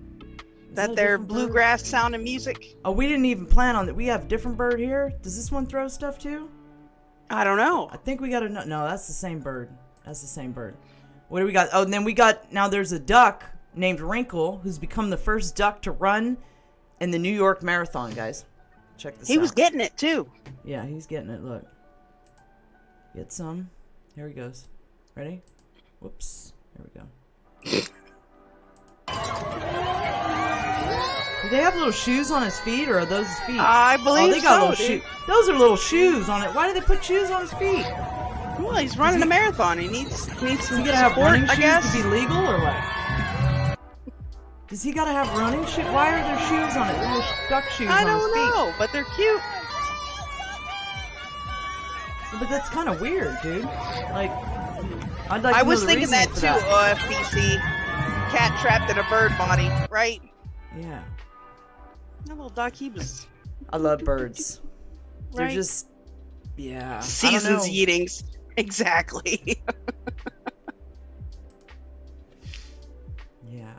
Is That a their different bluegrass bird? sound and music? Oh, we didn't even plan on that. We have a different bird here. Does this one throw stuff too? I don't know. I think we got no, that's the same bird. That's the same bird. What do we got? Oh, and then we got, now there's a duck named Wrinkle who's become the first duck to run in the New York Marathon, guys. Check this out. He was getting it too. Yeah, he's getting it. Look. Get some. Here he goes. Ready? Whoops. Here we go. Do they have little shoes on his feet, or are those his feet? I believe they got so, little shoes. Those are little shoes on it. Why do they put shoes on his feet? Well, he's running a marathon. He needs some Does he support, gotta have running I guess. shoes to be legal, or what? Does he gotta have running shoes? Why are there shoes on it? Little duck shoes I on his don't feet. know, but they're cute. But that's kind of weird, dude. Like, I'd like I to know was the thinking reasoning that for too, OFBC. Cat trapped in a bird body, right? Yeah. That little duck, he was I love birds. They're right. just, yeah. I don't Seasons know. eatings. Exactly. Yeah.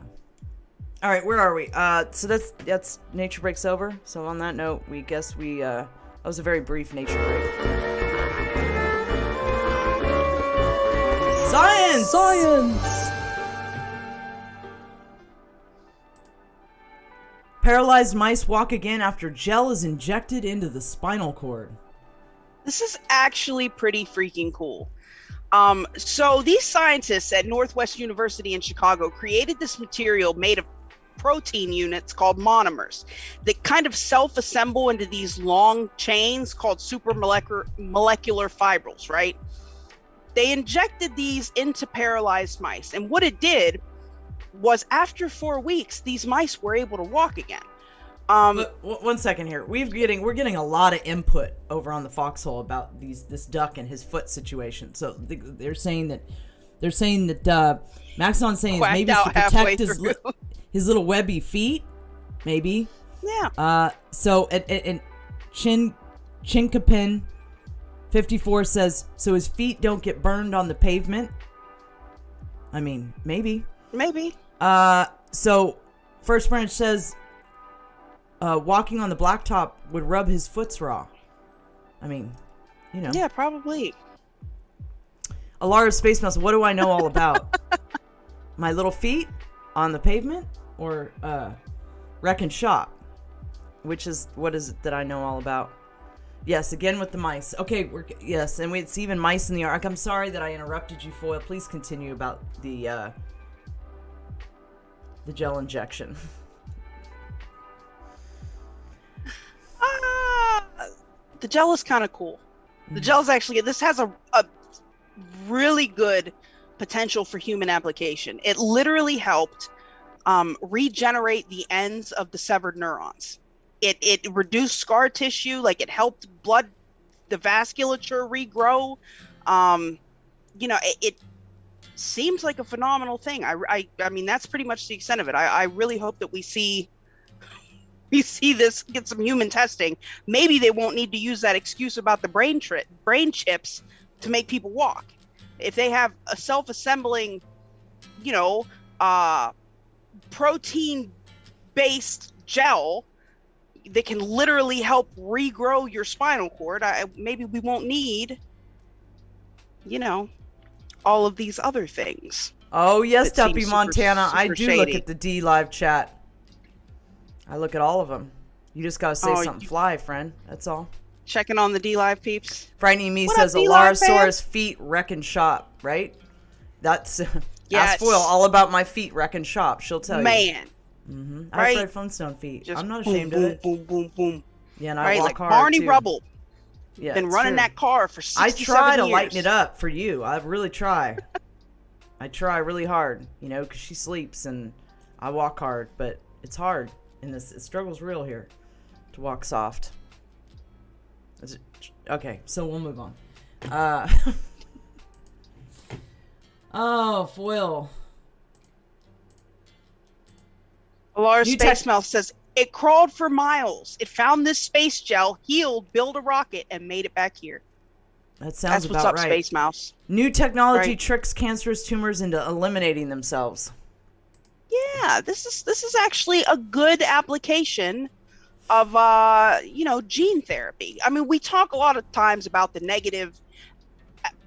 All right, where are we? So that's nature breaks over. So on that note, we guess that was a very brief nature break. Science! Science! Paralyzed mice walk again after gel is injected into the spinal cord. This is actually pretty freaking cool. So these scientists at Northwest University in Chicago created this material made of protein units called monomers that kind of self-assemble into these long chains called supramolecular fibrils, right? They injected these into paralyzed mice, and what it did was after 4 weeks, these mice were able to walk again. Look, 1 second here. We're getting a lot of input over on the Foxhole about this duck and his foot situation. So they're saying that Maxon's saying Quacked maybe it's to out halfway protect through. his little webby feet, maybe. Yeah. So and Chinkapin 54 says so his feet don't get burned on the pavement. I mean, maybe. Maybe. So First Branch says walking on the blacktop would rub his foots raw. I mean, you know. Yeah, probably. Alara Space Mouse, what do I know all about? My little feet on the pavement, or wreck and shop? What is it that I know all about? Yes, again with the mice. Okay, yes, and it's even mice in the ark. I'm sorry that I interrupted you, Foil. Please continue about the gel injection. The gel is kind of cool. The gel is actually, this has a really good potential for human application. It literally helped regenerate the ends of the severed neurons. It reduced scar tissue, like it helped the vasculature regrow. It seems like a phenomenal thing. I mean, that's pretty much the extent of it. I really hope that we see we see this get some human testing, maybe they won't need to use that excuse about the brain chips to make people walk. If they have a self-assembling, protein-based gel that can literally help regrow your spinal cord, maybe we won't need, all of these other things. Oh, yes, Duppy Montana. I do shady. look at the D Live chat. I look at all of them. You just got to say something fly, friend. That's all. Checking on the D Live peeps. Frightening Me What says up, D-Live Alarasaurus feet wrecking shop, right? That's Yes. Ask Foil all about my feet wrecking shop. She'll tell you. Man. Mm-hmm. Right? I've tried Flintstone feet. Just I'm not boom, ashamed boom, of it. boom, boom, boom. Yeah, and I Right, walk like hard Barney too. Rubble. Yeah, Been it's running true. that car for 67 I try to years. lighten it up for you. I really try. I try really hard, because she sleeps and I walk hard, but it's hard. And the struggle's real here to walk soft. Okay, so we'll move on. Oh, Foil. Alara Space Mouth says, it crawled for miles. It found this space gel, healed, built a rocket, and made it back here. That sounds That's what's about up, right. Space Mouse. New technology Right. tricks cancerous tumors into eliminating themselves. Yeah, this is actually a good application of gene therapy. I mean, we talk a lot of times about the negative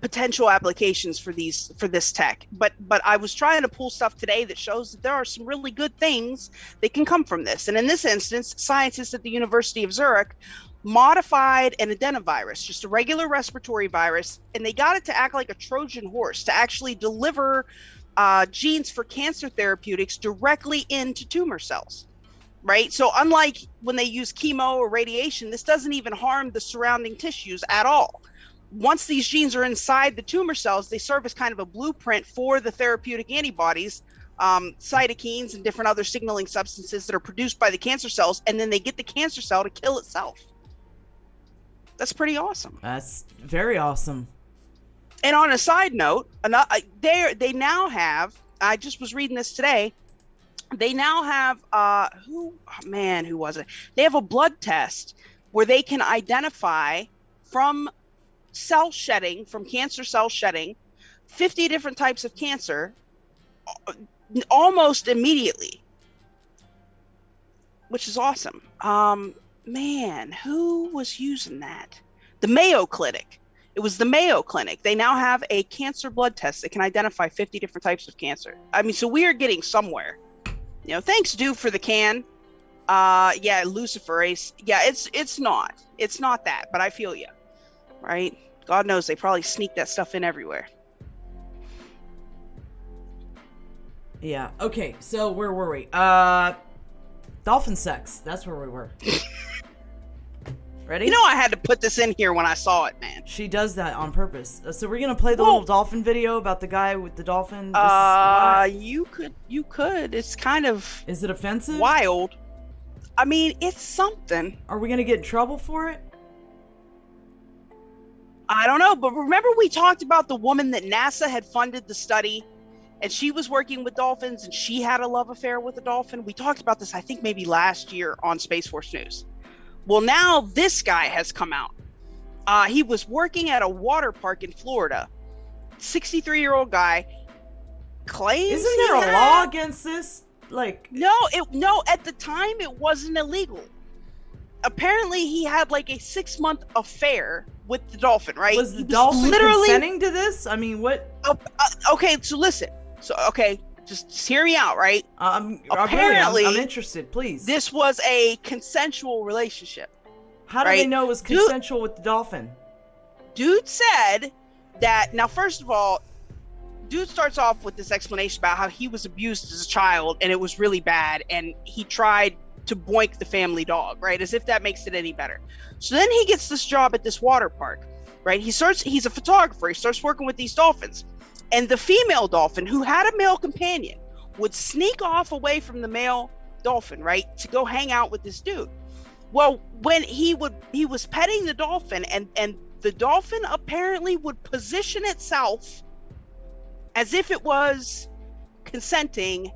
potential applications for this tech, but I was trying to pull stuff today that shows that there are some really good things that can come from this. And in this instance, scientists at the University of Zurich modified an adenovirus, just a regular respiratory virus, and they got it to act like a Trojan horse to actually deliver genes for cancer therapeutics directly into tumor cells, right? So unlike when they use chemo or radiation, this doesn't even harm the surrounding tissues at all. Once these genes are inside the tumor cells, they serve as kind of a blueprint for the therapeutic antibodies, cytokines and different other signaling substances that are produced by the cancer cells, and then they get the cancer cell to kill itself. That's pretty awesome. That's very awesome. And on a side note, they now have, I just was reading this today, they now have, who was it? They have a blood test where they can identify from cell shedding, from cancer cell shedding, 50 different types of cancer almost immediately, which is awesome. Who was using that? The Mayo Clinic. It was the Mayo Clinic. They now have a cancer blood test that can identify 50 different types of cancer. I mean, so we are getting somewhere. Thanks, Dude, for the can. Luciferase. Yeah, it's not that, but I feel you. Right? God knows they probably sneak that stuff in everywhere. Yeah. Okay. So where were we? Dolphin sex. That's where we were. Ready? I had to put this in here when I saw it, man. She does that on purpose. So we're gonna play the little dolphin video about the guy with the dolphin. You could. It's kind of. Is it offensive? Wild. I mean, it's something. Are we gonna get in trouble for it? I don't know, but remember we talked about the woman that NASA had funded the study, and she was working with dolphins, and she had a love affair with a dolphin. We talked about this, I think, maybe last year on Space Force News. Well, now this guy has come out. He was working at a water park in Florida. 63-year-old guy claims. Isn't there a law against this? No, at the time it wasn't illegal. Apparently he had like a 6-month affair with the dolphin, right? Was the dolphin consenting to this? I mean, what? Okay, so listen. Just hear me out, right? Apparently, I'm interested, please. This was a consensual relationship. How do they know it was consensual with the dolphin? Dude said that, now first of all, Dude starts off with this explanation about how he was abused as a child and it was really bad, and he tried to boink the family dog, right? As if that makes it any better. So then he gets this job at this water park, right? He's a photographer. He starts working with these dolphins. And the female dolphin, who had a male companion, would sneak off away from the male dolphin, right, to go hang out with this dude. Well, when he was petting the dolphin, and the dolphin apparently would position itself as if it was consenting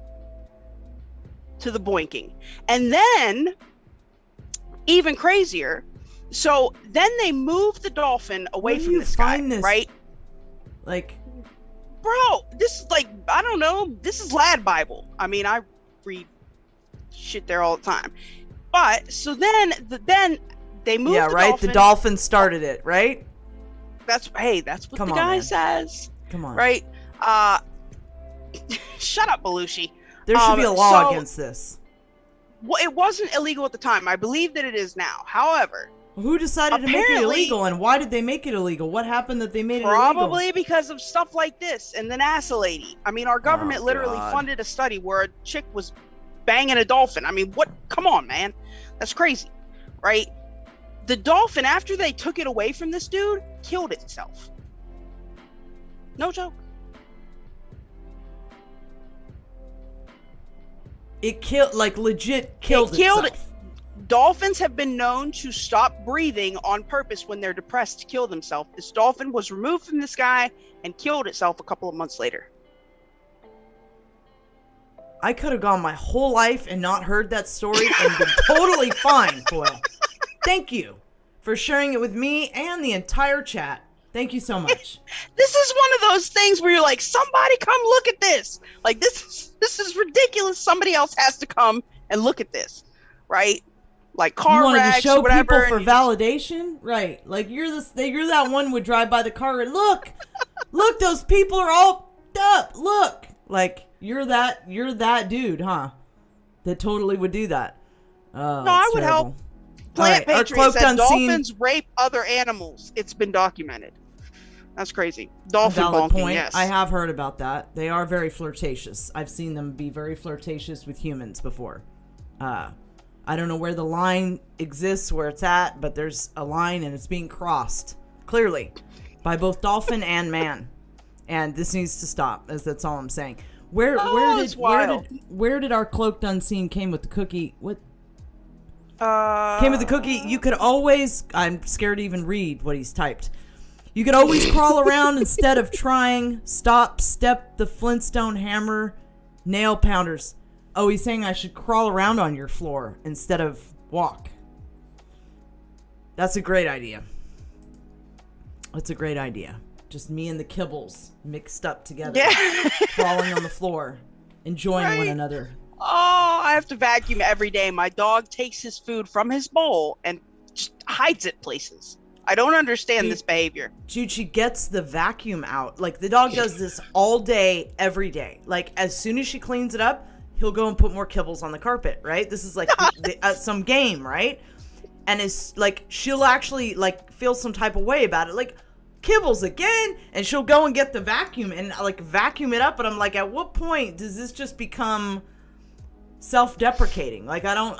to the boinking. And then even crazier. So then they moved the dolphin away from this guy, right? Like, bro, this is like, I don't know. This is Lad Bible. I mean, I read shit there all the time. But so then they moved. Yeah, the right. dolphin. The dolphin started it, right? That's what Come the on, guy man. says. Come on. Right. Shut up, Belushi. There should be a law against this. Well, it wasn't illegal at the time. I believe that it is now. However, who decided to make it illegal, and why did they make it illegal? What happened that they made it illegal? Probably because of stuff like this and the NASA lady. I mean, our government literally funded a study where a chick was banging a dolphin. I mean, what? Come on, man. That's crazy, right? The dolphin, after they took it away from this dude, killed itself. No joke. It killed, like, legit killed itself. Dolphins have been known to stop breathing on purpose when they're depressed to kill themselves. This dolphin was removed from the sky and killed itself a couple of months later. I could have gone my whole life and not heard that story and been totally fine, Foyle. Thank you for sharing it with me and the entire chat. Thank you so much. This is one of those things where you're like, somebody come look at this. Like, this is ridiculous. Somebody else has to come and look at this, right? Like car you wrecks, to show whatever. People for validation, right? Like you're that one would drive by the car and look, those people are all up. Look, like you're that dude, huh? That totally would do that. No, I would help. Plant Patriot said dolphins rape other animals. It's been documented. That's crazy. Dolphin bonking, point. Yes. I have heard about that. They are very flirtatious. I've seen them be very flirtatious with humans before. I don't know where the line exists, where it's at, but there's a line and it's being crossed, clearly, by both dolphin and man. And this needs to stop, as that's all I'm saying. Where did our cloaked unseen came with the cookie? What? Came with the cookie. You could always, I'm scared to even read what he's typed. You could always crawl around instead of trying. Step the Flintstone hammer nail pounders. Oh, he's saying I should crawl around on your floor instead of walk. That's a great idea. That's a great idea. Just me and the kibbles mixed up together. Yeah. Crawling on the floor. Enjoying one another. Oh, I have to vacuum every day. My dog takes his food from his bowl and just hides it places. I don't understand this behavior. Dude, she gets the vacuum out. Like, the dog does this all day, every day. Like, as soon as she cleans it up, he'll go and put more kibbles on the carpet, right? This is like some game, right? And it's like, she'll actually like feel some type of way about it. Like, kibbles again? And she'll go and get the vacuum and like vacuum it up. But I'm like, at what point does this just become self-deprecating? Like, I don't,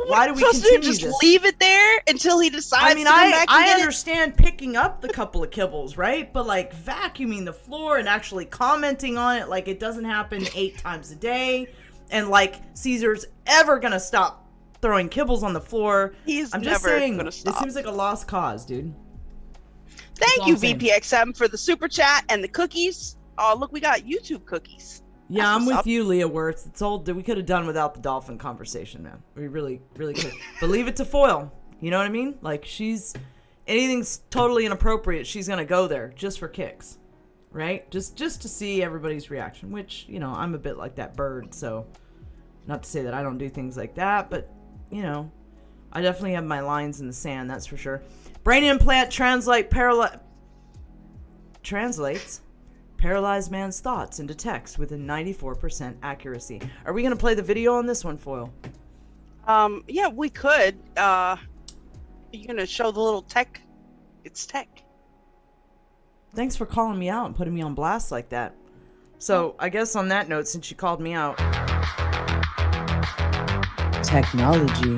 why do we continue just this? Leave it there until he decides. I mean, I understand picking up the couple of kibbles, right? But like vacuuming the floor and actually commenting on it, like it doesn't happen 8 times a day, and like Caesar's ever gonna stop throwing kibbles on the floor. I'm just saying, gonna stop. It seems like a lost cause, dude. Thank you, VPXM, for the super chat and the cookies. Oh, look, we got YouTube cookies. Yeah, I'm with you, Leah Wirtz. It's old. We could have done without the dolphin conversation, man. We really, really could. But leave it to Foyle. You know what I mean? Like, anything's totally inappropriate, she's going to go there just for kicks. Right? Just to see everybody's reaction, which, you know, I'm a bit like that bird, so not to say that I don't do things like that, but, you know, I definitely have my lines in the sand, that's for sure. Brain implant translates paralyzed man's thoughts into text with a 94% accuracy. Are we going to play the video on this one, Foyle? Yeah, we could. Are you going to show the little tech? It's tech. Thanks for calling me out and putting me on blast like that. So, I guess on that note, since you called me out. Technology.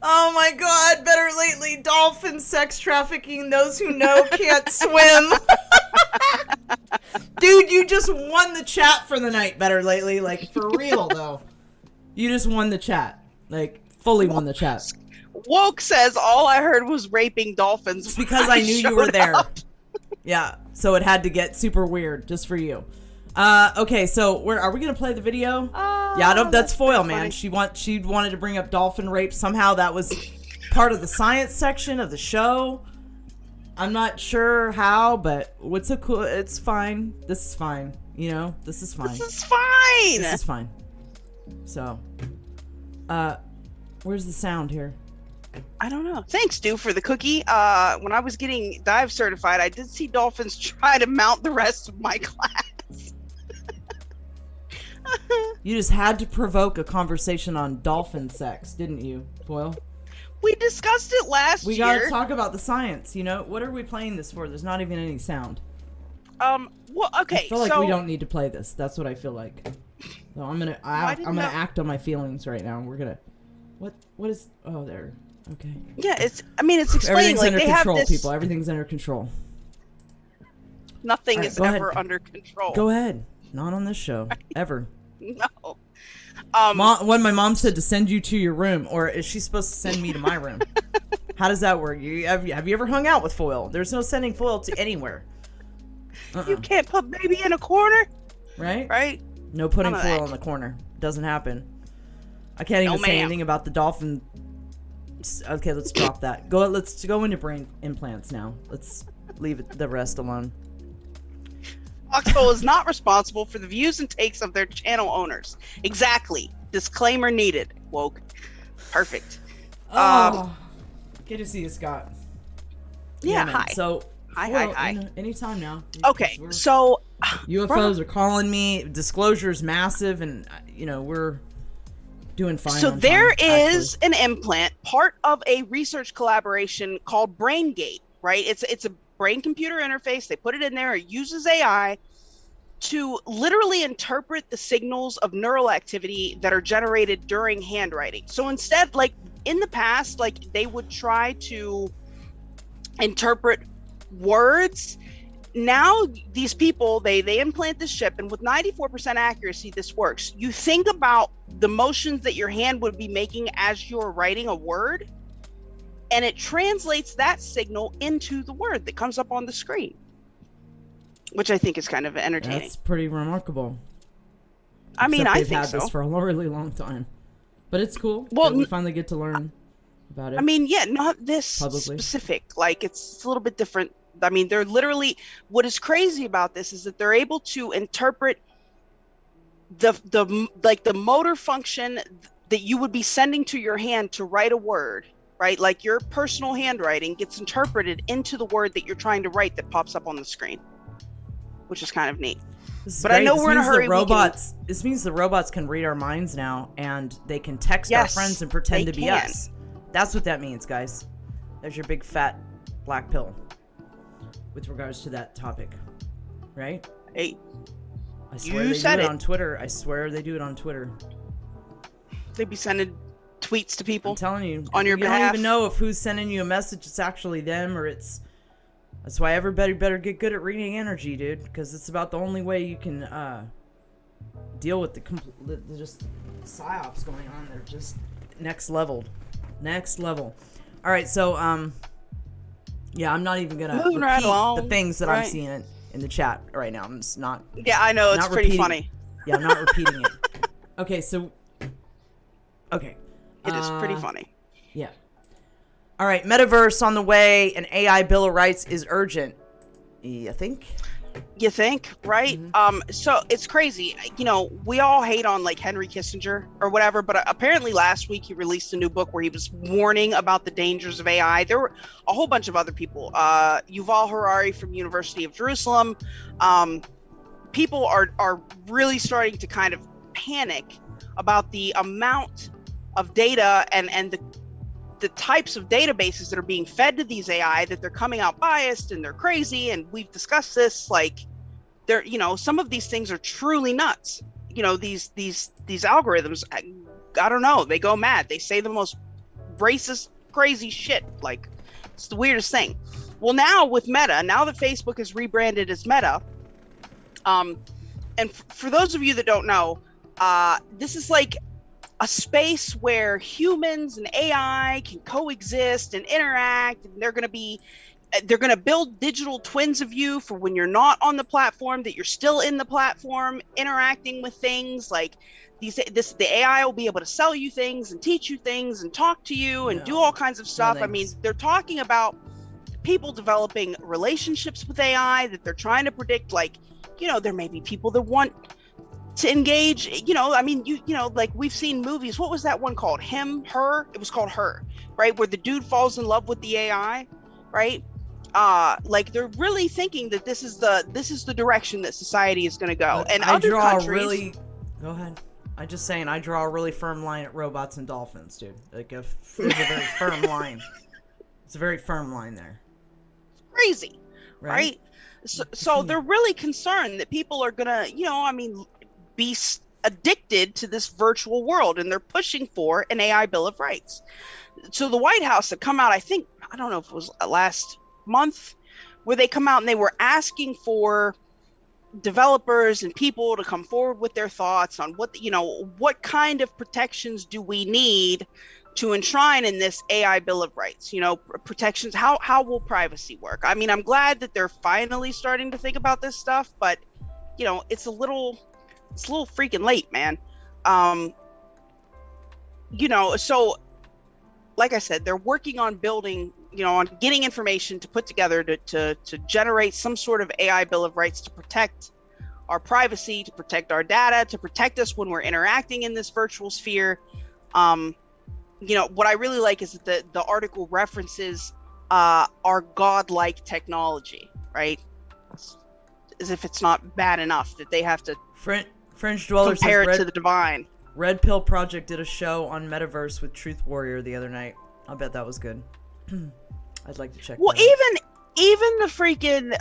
Oh my god, better lately, dolphin sex trafficking, those who know can't swim. Dude, you just won the chat for the night, better lately, like, for real, though. You just won the chat. Like, fully won the chat. Woke says all I heard was raping dolphins. It's because I knew you were showed there. up. Yeah, so it had to get super weird just for you. Okay, so are we gonna play the video? Yeah, that's foil, man. Funny. She wanted to bring up dolphin rape. Somehow that was part of the science section of the show. I'm not sure how, but what's a cool? It's fine. This is fine. You know, this is fine. This is fine. This is fine. So, where's the sound here? I don't know. Thanks, Stu, for the cookie. When I was getting dive certified, I did see dolphins try to mount the rest of my class. You just had to provoke a conversation on dolphin sex, didn't you, Foil? We discussed it last year. We gotta talk about the science, you know? What are we playing this for? There's not even any sound. Well, okay, I feel like we don't need to play this. That's what I feel like. So I'm gonna act on my feelings right now. We're gonna... What is... Oh, there. Okay. Yeah, it's explaining, Everything's like, under they control, have this... people. Everything's under control. Nothing Alright, is go ever ahead. under control. Go ahead. Not on this show. Ever. No. When my mom said to send you to your room, or is she supposed to send me to my room? How does that work? Have you ever hung out with Foil? There's no sending Foil to anywhere. You can't put baby in a corner. Right? Right? No putting None of Foil that. in the corner. Doesn't happen. I can't even No, say ma'am. anything about the dolphin. Okay, let's drop that. Let's go into brain implants now. Let's leave the rest alone. Foxhole is not responsible for the views and takes of their channel owners. Exactly. Disclaimer needed. Woke. Perfect. Oh, good to see you, Scott. Yeah, man. hi. So, Hi, Foil, hi. you know, anytime now. Okay, so... UFOs are calling me. Disclosure's massive, and we're doing fine. So on there time, is an implant, part of a research collaboration called BrainGate, right? It's a brain-computer interface. They put it in there. It uses AI to literally interpret the signals of neural activity that are generated during handwriting. So instead, like in the past, like they would try to interpret words. Now these people, they implant this chip, and with 94% accuracy, this works. You think about the motions that your hand would be making as you're writing a word, and it translates that signal into the word that comes up on the screen, which I think is kind of entertaining. That's pretty remarkable. I mean, Except I they've think had so. this for a really long time, but it's cool. Well, that we finally get to learn about it. I mean, yeah, not this Publicly. specific. Like, it's a little bit different. I mean, they're literally, what is crazy about this is that they're able to interpret the motor function that you would be sending to your hand to write a word, right? Like your personal handwriting gets interpreted into the word that you're trying to write that pops up on the screen, which is kind of neat. But I know we're in a hurry. This means the robots can read our minds now, and they can text our Yes, friends and pretend they to be can. us. That's what that means, guys. There's your big fat black pill with regards to that topic, right? Hey, I swear you they said do it it. on Twitter. I swear they do it on Twitter. they'd be sending tweets to people. I'm telling you, on your you don't behalf. even know if who's sending you a message. It's actually them, or it's. That's why everybody better get good at reading energy, dude, because it's about the only way you can deal with the just psyops going on. They're just next level. All right, so yeah, I'm not even gonna Moving repeat right along. the things that I'm Right. seeing in the chat right now. I'm just not. Yeah, I know, it's Not pretty repeating. funny. Yeah, I'm not repeating it. Okay, so. Okay. It is pretty funny. Yeah. All right, metaverse on the way. An AI Bill of Rights is urgent. You think? You think, right? So it's crazy. You know, we all hate on like Henry Kissinger or whatever, but apparently last week he released a new book where he was warning about the dangers of AI. There were a whole bunch of other people. Yuval Harari from University of Jerusalem. People are really starting to kind of panic about the amount of data and the types of databases that are being fed to these AI, that they're coming out biased and they're crazy. And we've discussed this, like they're, you know, some of these things are truly nuts. You know, these algorithms, I don't know, they go mad. They say the most racist, crazy shit. Like, it's the weirdest thing. Well, now with Meta, now that Facebook is rebranded as Meta, and for those of you that don't know, this is like a space where humans and AI can coexist and interact, and they're going to build digital twins of you for when you're not on the platform, that you're still in the platform interacting with things. Like the AI will be able to sell you things and teach you things and talk to you and do all kinds of stuff. I mean, they're talking about people developing relationships with AI, that they're trying to predict, like, there may be people that want to engage, I mean, like we've seen movies. What was that one called? Him, Her? It was called Her, right? Where the dude falls in love with the AI, right? Like they're really thinking that this is the direction that society is going to go. And other countries, go ahead. I'm just saying, I draw a really firm line at robots and dolphins, dude. Like there's a very firm line. It's a very firm line there. Crazy, right? So they're really concerned that people are gonna, be addicted to this virtual world, and they're pushing for an AI Bill of Rights. So the White House had come out, I don't know if it was last month, where they come out and they were asking for developers and people to come forward with their thoughts on what kind of protections do we need to enshrine in this AI Bill of Rights, protections, how will privacy work? I mean, I'm glad that they're finally starting to think about this stuff, but it's a little freaking late, man. So like I said, they're working on building, on getting information to put together to generate some sort of AI Bill of Rights to protect our privacy, to protect our data, to protect us when we're interacting in this virtual sphere. What I really like is that the article references our godlike technology, right? As if it's not bad enough that they have to Fringe Dwellers compare it to the divine. Red Pill Project did a show on Metaverse with Truth Warrior the other night. I bet that was good. I'd like to check. Well, that even the freaking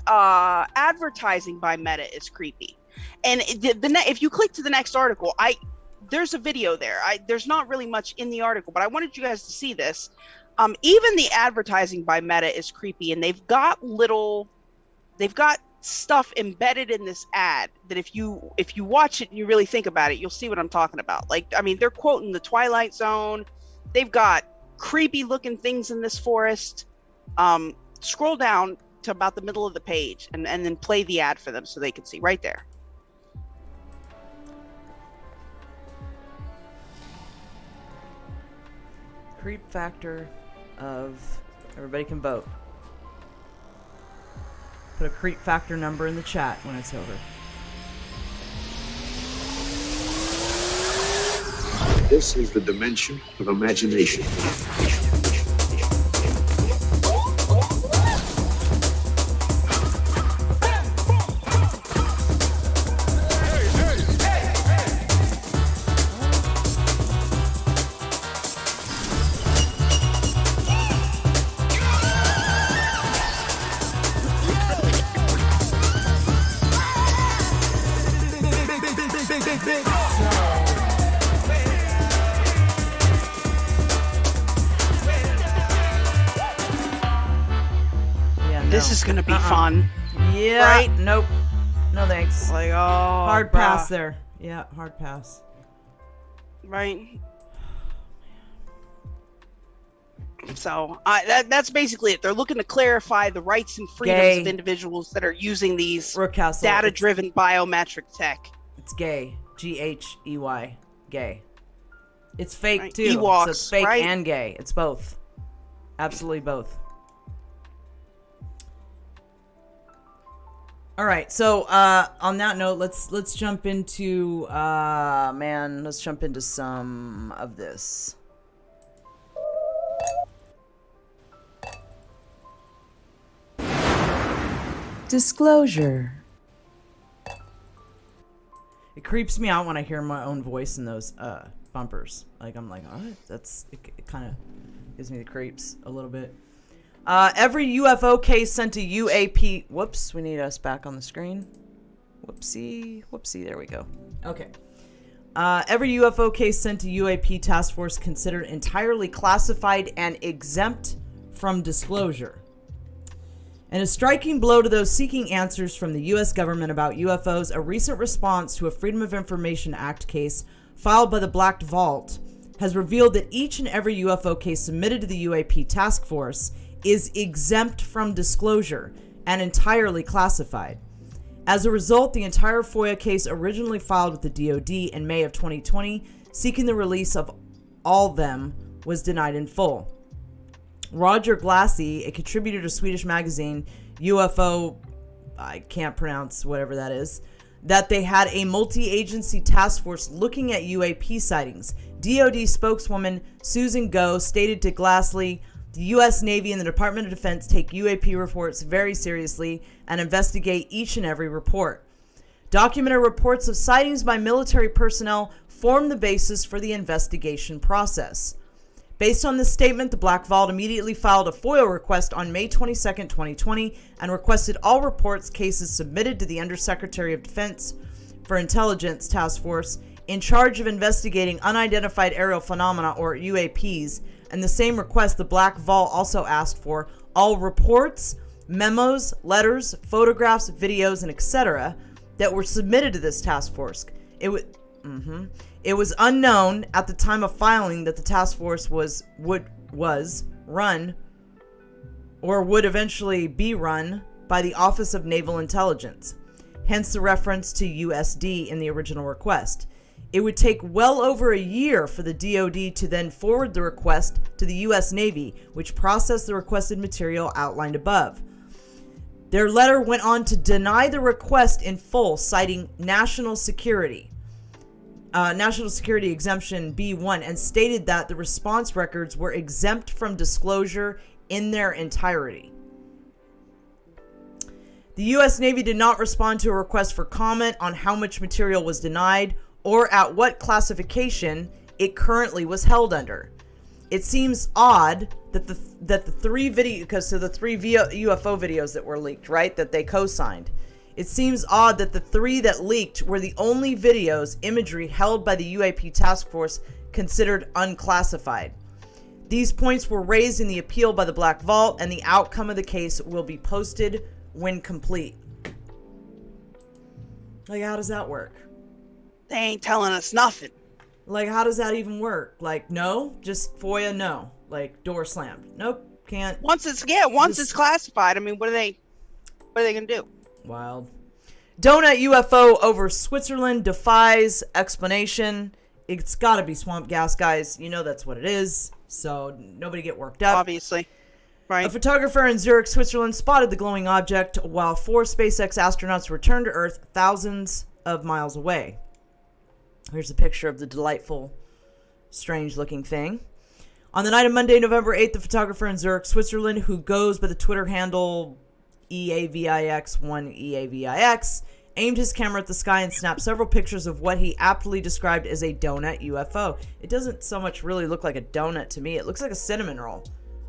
advertising by Meta is creepy. And if you click to the next article, there's a video there. There's not really much in the article, but I wanted you guys to see this. Even the advertising by Meta is creepy, and they've got stuff embedded in this ad that if you watch it and you really think about it, you'll see what I'm talking about. Like, I mean, they're quoting the Twilight Zone. They've got creepy looking things in this forest. Scroll down to about the middle of the page and then play the ad for them so they can see right there. creep factor of everybody can vote. Put a creep factor number in the chat when it's over. This is the dimension of imagination. This is gonna be fun. Yeah. Right? Nope. No thanks. Like, oh, hard pass there. Yeah, hard pass. Right. So that's basically it. They're looking to clarify the rights and freedoms of individuals that are using these data-driven biometric tech. It's gay. G-H-E-Y. Gay. It's fake right. too. Ewoks, so it's fake right? and gay. It's both. Absolutely both. All right, so on that note, let's jump into let's jump into some of this. Disclosure. It creeps me out when I hear my own voice in those bumpers. Like I'm like, all right, it kind of gives me the creeps a little bit. Every UFO case sent to UAP. Whoops, we need us back on the screen. Whoopsie, there we go. Okay. Every UFO case sent to UAP task force considered entirely classified and exempt from disclosure. And a striking blow to those seeking answers from the U.S. government about UFOs, a recent response to a Freedom of Information Act case filed by the Black Vault has revealed that each and every UFO case submitted to the UAP task force is exempt from disclosure and entirely classified. As a result, the entire FOIA case originally filed with the DoD in May of 2020, seeking the release of all of them, was denied in full. Roger Glassy, a contributor to Swedish magazine UFO, I can't pronounce whatever that is, that they had a multi-agency task force looking at UAP sightings. DoD spokeswoman Susan Go stated to Glassy, the U.S. Navy and the Department of Defense take UAP reports very seriously and investigate each and every report. Documented reports of sightings by military personnel form the basis for the investigation process. Based on this statement, the Black Vault immediately filed a FOIA request on May 22, 2020, and requested all reports cases submitted to the Undersecretary of Defense for Intelligence Task Force in charge of investigating unidentified aerial phenomena, or UAPs. And the same request, the Black Vault also asked for all reports, memos, letters, photographs, videos, and etc. that were submitted to this task force. It was unknown at the time of filing that the task force was run or would eventually be run by the Office of Naval Intelligence, hence the reference to USD in the original request. It would take well over a year for the DoD to then forward the request to the U.S. Navy, which processed the requested material outlined above. Their letter went on to deny the request in full, citing national security exemption B1, and stated that the response records were exempt from disclosure in their entirety. The U.S. Navy did not respond to a request for comment on how much material was denied or at what classification it currently was held under. It seems odd that the three UFO videos that were leaked, right, that they co-signed. It seems odd that the three that leaked were the only imagery held by the UAP task force considered unclassified. These points were raised in the appeal by the Black Vault, and the outcome of the case will be posted when complete. Like, how does that work? They ain't telling us nothing. Like, how does that even work? Like, no, just FOIA, no. Like, door slammed. Nope, can't. Once it's classified, I mean, what are they gonna do? Wild. Doughnut UFO over Switzerland defies explanation. It's gotta be swamp gas, guys. You know that's what it is. So nobody get worked up. Obviously. Right. A photographer in Zurich, Switzerland spotted the glowing object while 4 SpaceX astronauts returned to Earth thousands of miles away. Here's a picture of the delightful, strange-looking thing. On the night of Monday, November 8th, the photographer in Zurich, Switzerland, who goes by the Twitter handle EAVIX1EAVIX, aimed his camera at the sky and snapped several pictures of what he aptly described as a donut UFO. It doesn't so much really look like a donut to me. It looks like a cinnamon roll.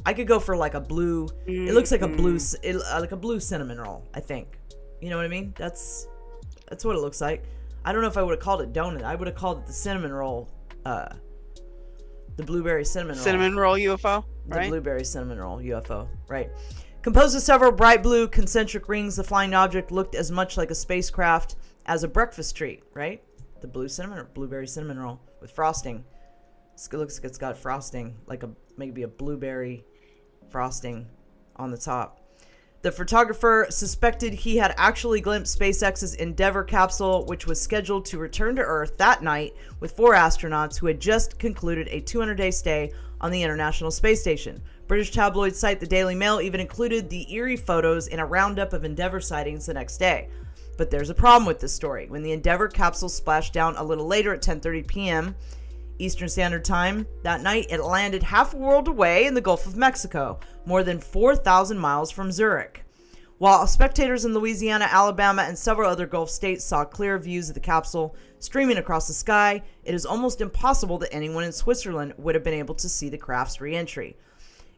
I could go for like a blue. It looks like a blue cinnamon roll, I think. You know what I mean? That's what it looks like. I don't know if I would have called it donut. I would have called it the cinnamon roll, the blueberry cinnamon roll. Cinnamon roll UFO, right? The blueberry cinnamon roll UFO, right. Composed of several bright blue concentric rings, the flying object looked as much like a spacecraft as a breakfast treat, right? The blueberry cinnamon roll with frosting. It looks like it's got frosting, like maybe a blueberry frosting on the top. The photographer suspected he had actually glimpsed SpaceX's Endeavour capsule, which was scheduled to return to Earth that night with 4 astronauts who had just concluded a 200-day stay on the International Space Station. British tabloid site The Daily Mail even included the eerie photos in a roundup of Endeavour sightings the next day. But there's a problem with this story. When the Endeavour capsule splashed down a little later at 10:30 p.m. Eastern Standard Time that night, it landed half a world away in the Gulf of Mexico, more than 4,000 miles from Zurich. While spectators in Louisiana, Alabama, and several other Gulf states saw clear views of the capsule streaming across the sky, it is almost impossible that anyone in Switzerland would have been able to see the craft's re-entry.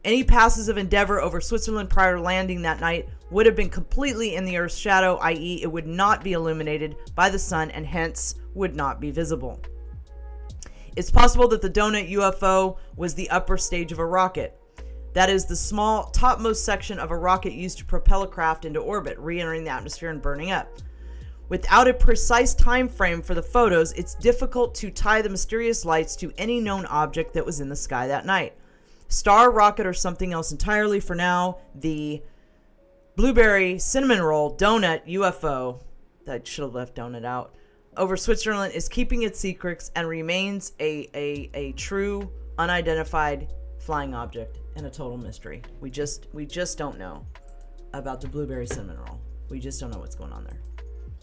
Any passes of Endeavour over Switzerland prior to landing that night would have been completely in the Earth's shadow, i.e. it would not be illuminated by the sun and hence would not be visible. It's possible that the donut UFO was the upper stage of a rocket. That is, the small topmost section of a rocket used to propel a craft into orbit, re-entering the atmosphere and burning up. Without a precise time frame for the photos, it's difficult to tie the mysterious lights to any known object that was in the sky that night. Star, rocket, or something else entirely. For now, the blueberry cinnamon roll donut UFO, that should have left donut out, over Switzerland is keeping its secrets and remains a true unidentified flying object and a total mystery. We just don't know about the blueberry cinnamon roll. We just don't know what's going on there.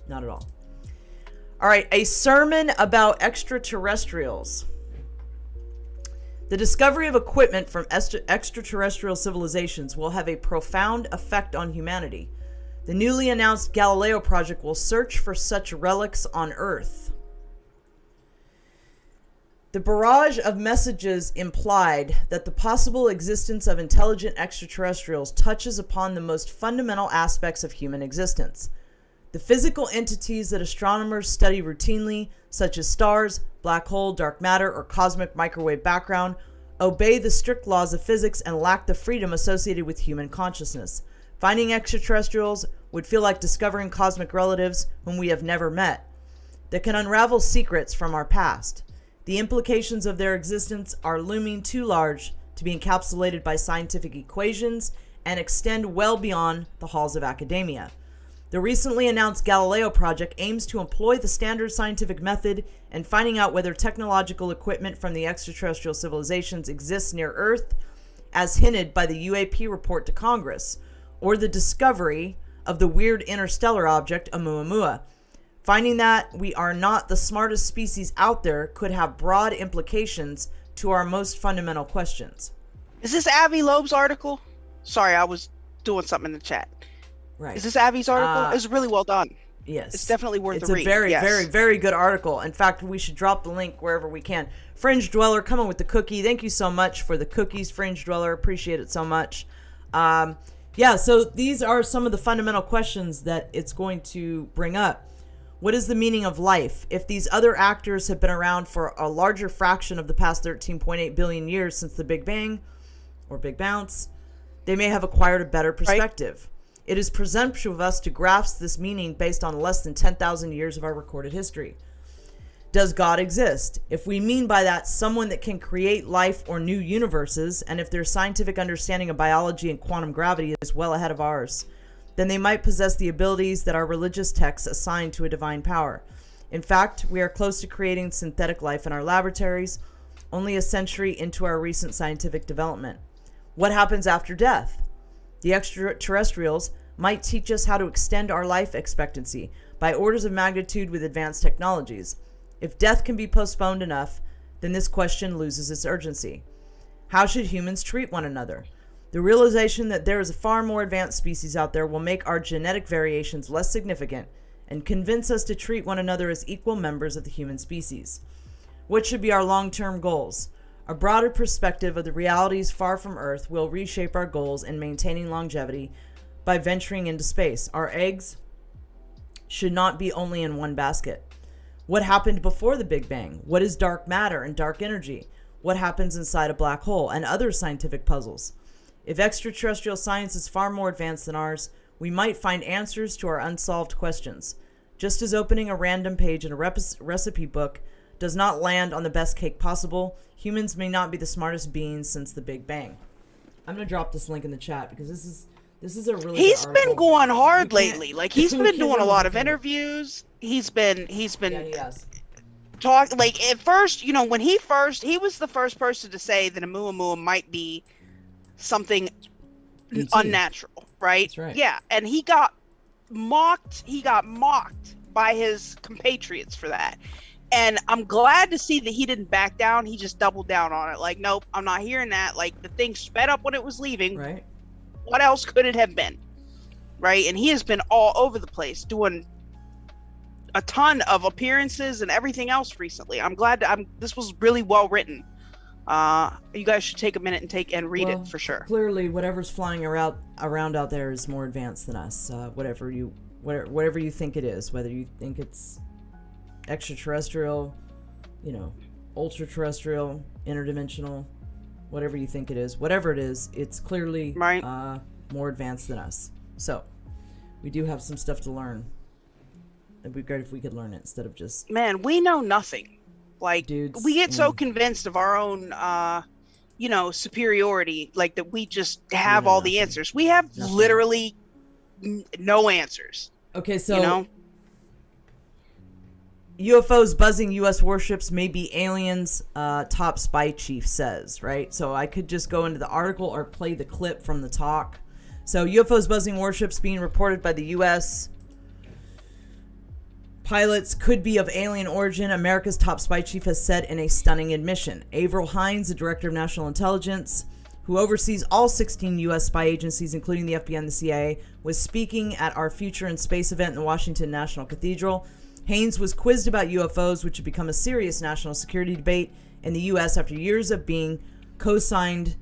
Not at all. All right, a sermon about extraterrestrials. The discovery of equipment from extraterrestrial civilizations will have a profound effect on humanity. The newly announced Galileo project will search for such relics on Earth. The barrage of messages implied that the possible existence of intelligent extraterrestrials touches upon the most fundamental aspects of human existence. The physical entities that astronomers study routinely, such as stars, black hole, dark matter, or cosmic microwave background, obey the strict laws of physics and lack the freedom associated with human consciousness. Finding extraterrestrials would feel like discovering cosmic relatives whom we have never met, that can unravel secrets from our past. The implications of their existence are looming too large to be encapsulated by scientific equations and extend well beyond the halls of academia. The recently announced Galileo project aims to employ the standard scientific method in finding out whether technological equipment from the extraterrestrial civilizations exists near Earth, as hinted by the UAP report to Congress, or the discovery of the weird interstellar object Oumuamua. Finding that we are not the smartest species out there could have broad implications to our most fundamental questions. Is this Avi Loeb's article? Sorry, I was doing something in the chat. Right. Is this Avi's article? It's really well done. Yes. It's definitely worth it's a read. It's a very, yes. very, very good article. In fact, we should drop the link wherever we can. Fringe Dweller, coming with the cookie. Thank you so much for the cookies, Fringe Dweller. Appreciate it so much. Yeah, so these are some of the fundamental questions that it's going to bring up. What is the meaning of life? If these other actors have been around for a larger fraction of the past 13.8 billion years since the Big Bang, or Big Bounce, they may have acquired a better perspective. Right. It is presumptuous of us to grasp this meaning based on less than 10,000 years of our recorded history. Does God exist? If we mean by that someone that can create life or new universes, and if their scientific understanding of biology and quantum gravity is well ahead of ours, then they might possess the abilities that our religious texts assign to a divine power. In fact, we are close to creating synthetic life in our laboratories, only a century into our recent scientific development. What happens after death? The extraterrestrials might teach us how to extend our life expectancy by orders of magnitude with advanced technologies. If death can be postponed enough, then this question loses its urgency. How should humans treat one another? The realization that there is a far more advanced species out there will make our genetic variations less significant and convince us to treat one another as equal members of the human species. What should be our long-term goals? A broader perspective of the realities far from Earth will reshape our goals in maintaining longevity by venturing into space. Our eggs should not be only in one basket. What happened before the Big Bang? What is dark matter and dark energy? What happens inside a black hole? And other scientific puzzles. If extraterrestrial science is far more advanced than ours, we might find answers to our unsolved questions. Just as opening a random page in a recipe book does not land on the best cake possible, humans may not be the smartest beings since the Big Bang. I'm going to drop this link in the chat because this is a really He's good been article. going hard lately. Like he's been doing a lot of interviews. interviews. He's been Yeah, he has. talk like at first, you know, when he was the first person to say that Oumuamua might be something unnatural, right? That's right. Yeah, and he got mocked by his compatriots for that. And I'm glad to see that he didn't back down. He just doubled down on it. Like, nope, I'm not hearing that. Like, the thing sped up when it was leaving. Right. What else could it have been? Right? And he has been all over the place doing a ton of appearances and everything else recently. I'm glad this was really well written. You guys should take a minute and read it for sure. Clearly, whatever's flying around out there is more advanced than us. Whatever you think it is, whether you think it's extraterrestrial, you know, ultra-terrestrial, interdimensional, whatever you think it is, it's clearly more advanced than us. So we do have some stuff to learn It'd be great if we could learn it instead of just... Man, we know nothing. Like, Dudes, we get so convinced of our own, superiority, like that we just have all the answers. We have literally no answers. Okay, so... UFOs buzzing U.S. warships may be aliens, top spy chief says, right? So I could just go into the article or play the clip from the talk. So UFOs buzzing warships being reported by the U.S. pilots could be of alien origin, America's top spy chief has said in a stunning admission. Avril Haines, the director of national intelligence, who oversees all 16 U.S. spy agencies, including the FBI and the CIA, was speaking at our Future in Space event in the Washington National Cathedral. Haines was quizzed about UFOs, which had become a serious national security debate in the U.S. after years of being co-signed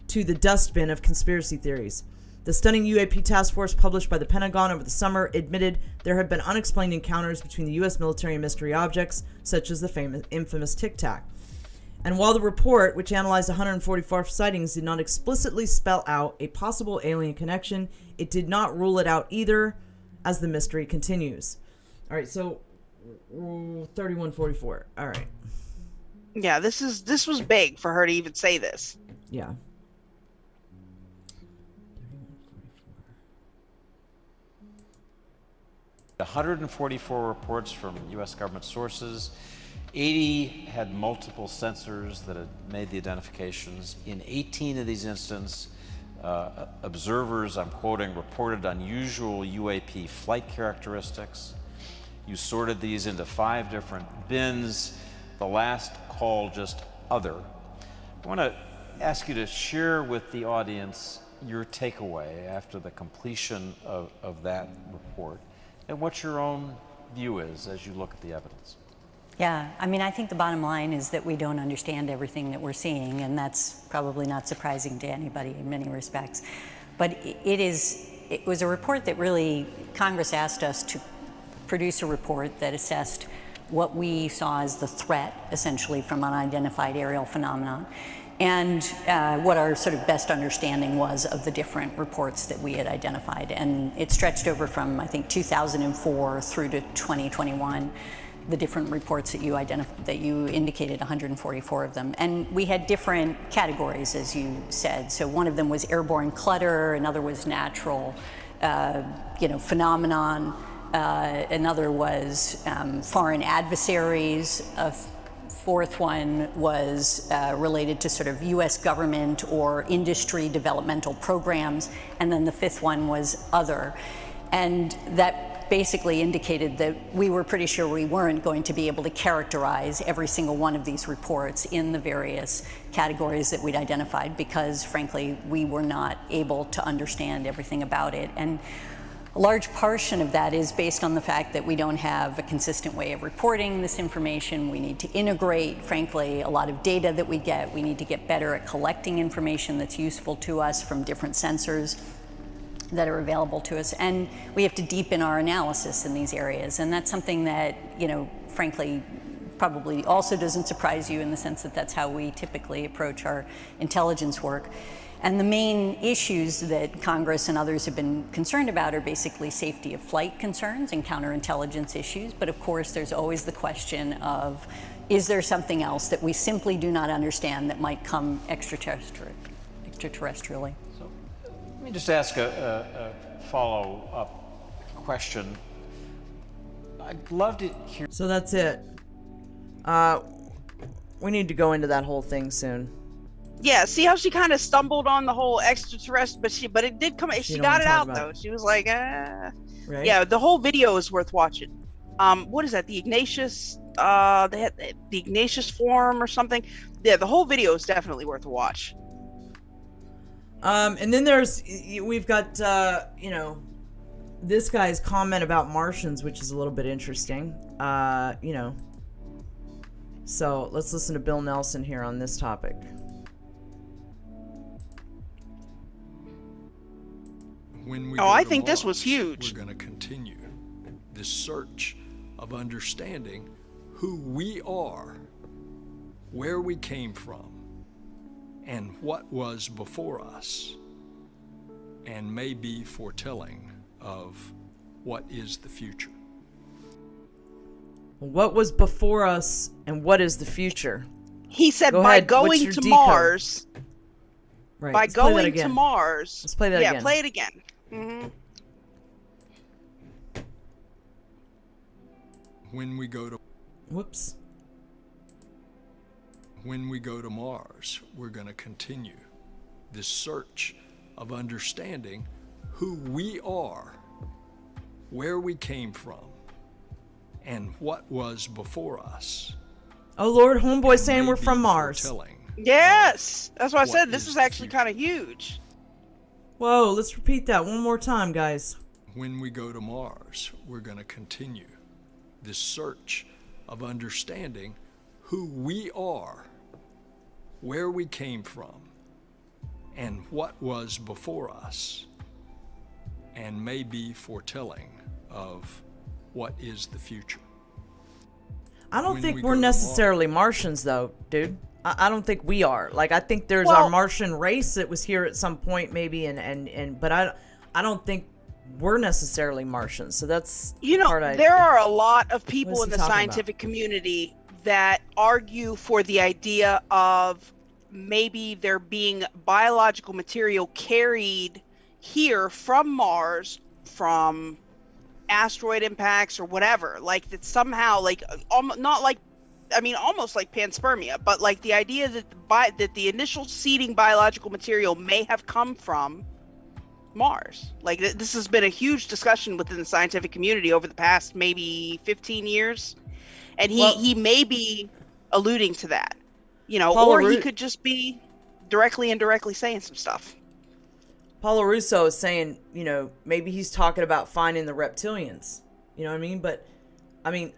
to the dustbin of conspiracy theories. The stunning UAP task force published by the Pentagon over the summer admitted there had been unexplained encounters between the U.S. military and mystery objects, such as the infamous Tic Tac. And while the report, which analyzed 144 sightings, did not explicitly spell out a possible alien connection, it did not rule it out either, as the mystery continues. All right, so 3144. All right. Yeah, this was big for her to even say this. Yeah. 144 reports from U.S. government sources. 80 had multiple sensors that had made the identifications. In 18 of these instances, observers, I'm quoting, reported unusual UAP flight characteristics. You sorted these into 5 different bins. The last call just other. I want to ask you to share with the audience your takeaway after the completion of that report and what your own view is as you look at the evidence. Yeah, I mean, I think the bottom line is that we don't understand everything that we're seeing, and that's probably not surprising to anybody in many respects. But it was a report that really, Congress asked us to produce a report that assessed what we saw as the threat, essentially, from unidentified aerial phenomenon, and what our sort of best understanding was of the different reports that we had identified. And it stretched over from, I think, 2004 through to 2021, the different reports that you indicated, 144 of them. And we had different categories, as you said. So one of them was airborne clutter, another was natural, phenomenon, another was foreign adversaries, a fourth one was related to sort of US government or industry developmental programs, and then the fifth one was other. And that basically indicated that we were pretty sure we weren't going to be able to characterize every single one of these reports in the various categories that we'd identified because, frankly, we were not able to understand everything about it. And a large portion of that is based on the fact that we don't have a consistent way of reporting this information. We need to integrate, frankly, a lot of data that we get. We need to get better at collecting information that's useful to us from different sensors that are available to us. And we have to deepen our analysis in these areas. And that's something that, frankly, probably also doesn't surprise you in the sense that that's how we typically approach our intelligence work. And the main issues that Congress and others have been concerned about are basically safety of flight concerns and counterintelligence issues. But of course, there's always the question of, is there something else that we simply do not understand that might come extraterrestrially? So let me just ask a follow-up question. I'd love to hear. So that's it. We need to go into that whole thing soon. Yeah, see how she kind of stumbled on the whole extraterrestrial, but it did come. She got it out though. She was like, Right? Yeah, the whole video is worth watching. What is that? The Ignatius, they had the Ignatius Forum or something. Yeah, the whole video is definitely worth a watch. And then we've got, this guy's comment about Martians, which is a little bit interesting. So let's listen to Bill Nelson here on this topic. When we I think this was huge. We're going to continue this search of understanding who we are, where we came from, and what was before us, and may be foretelling of what is the future. What was before us and what is the future? He said Go by ahead. What's going your to decode? Mars. Right. By let's play that going to again. Mars. Let's play that again. Yeah, play it again. Mm-hmm. When we go to Whoops. When we go to Mars, we're going to continue this search of understanding who we are, where we came from, and what was before us. Oh Lord, homeboy saying May we're be from Mars. foretelling Yes, that's why I what said this is is the actually future. kind of huge. Whoa, let's repeat that one more time, guys. When we go to Mars, we're going to continue this search of understanding who we are, where we came from, and what was before us, and may be foretelling of what is the future. I don't When think we we're go to necessarily Martians, though, dude. I don't think we are. Like, I think there's Well- our Martian race that was here at some point, maybe, but I don't think we're necessarily Martians. So that's You know, part there are a lot of What people is in he the talking scientific community that argue for the idea of maybe there being biological material carried here from Mars, from asteroid impacts or whatever, like that somehow, like not like, I mean, almost like panspermia, but like the idea that that the initial seeding biological material may have come from Mars. Like this has been a huge discussion within the scientific community over the past maybe 15 years, and he may be alluding to that, you know, Paula or he Ru- could just be directly and indirectly saying some stuff. Paulo Russo is saying, you know, maybe he's talking about finding the reptilians. You know what I mean? But, I mean,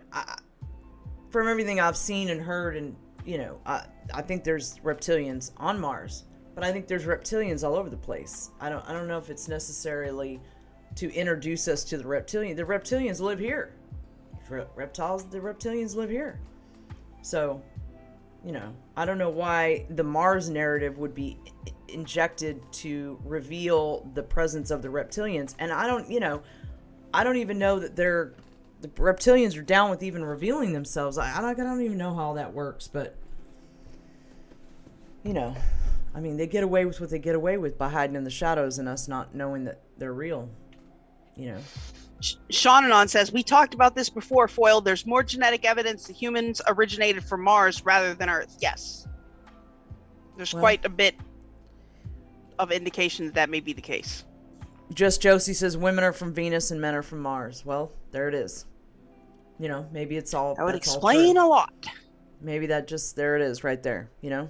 from everything I've seen and heard, and, you know, I think there's reptilians on Mars. But I think there's reptilians all over the place. I don't know if it's necessarily to introduce us to the reptilian. The reptilians live here. The reptilians live here. So, you know, I don't know why the Mars narrative would be injected to reveal the presence of the reptilians. And I don't even know that the reptilians are down with even revealing themselves. I don't even know how that works, but, you know, I mean, they get away with what they get away with by hiding in the shadows and us not knowing that they're real, you know. Shaunanon says, we talked about this before, Foyle. There's more genetic evidence that humans originated from Mars rather than Earth. Yes. There's quite a bit of indication that may be the case. Just Josie says women are from Venus and men are from Mars. Well, there it is. You know, maybe it's all... That would that's all explain true. a lot. Maybe that just... There it is right there, you know?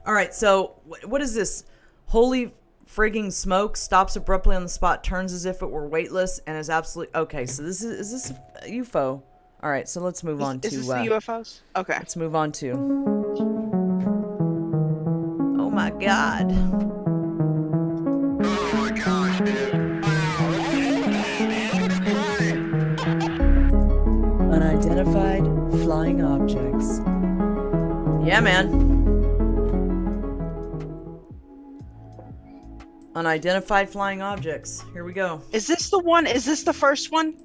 All right, so what is this? Holy frigging smoke, stops abruptly on the spot, turns as if it were weightless, and is absolutely... Okay, so this is this a UFO? All right, so let's move on to... Is this the UFOs? Okay. Let's move on to... Oh my God. Unidentified flying objects. Yeah, man. Unidentified flying objects. Here we go. Is this the one? Is this the first one?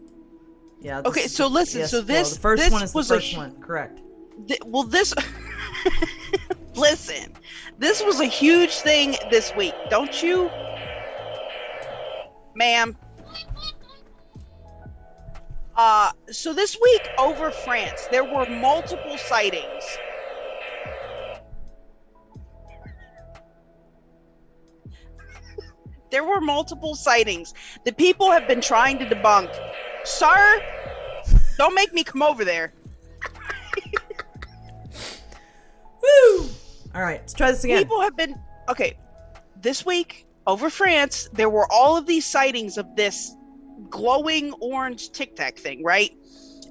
Yeah. Okay, so listen. Yes, so well, this the first this one is the was first one. Correct. Well, this. Listen, this was a huge thing this week, don't you, ma'am? So this week over France, there were multiple sightings. There were multiple sightings that people have been trying to debunk. Sir, don't make me come over there. Woo! All right, let's try this again. People have been... Okay, this week over France, there were all of these sightings of this glowing orange Tic Tac thing, right?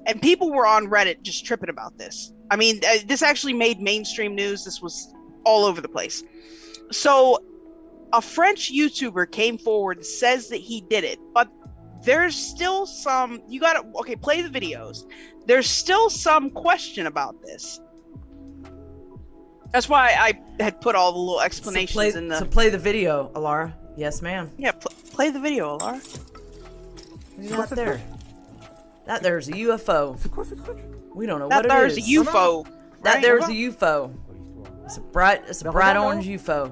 And people were on Reddit just tripping about this. I mean, this actually made mainstream news. This was all over the place. So a French YouTuber came forward and says that he did it, but there's still some... You gotta... Okay, play the videos. There's still some question about this. That's why I had put all the little explanations in the... So play the video, Alara. Yes, ma'am. Yeah, play the video, Alara. He's not there. That there's a UFO. We don't know That what it there's is. a UFO. That right? there's a UFO. It's a bright orange UFO.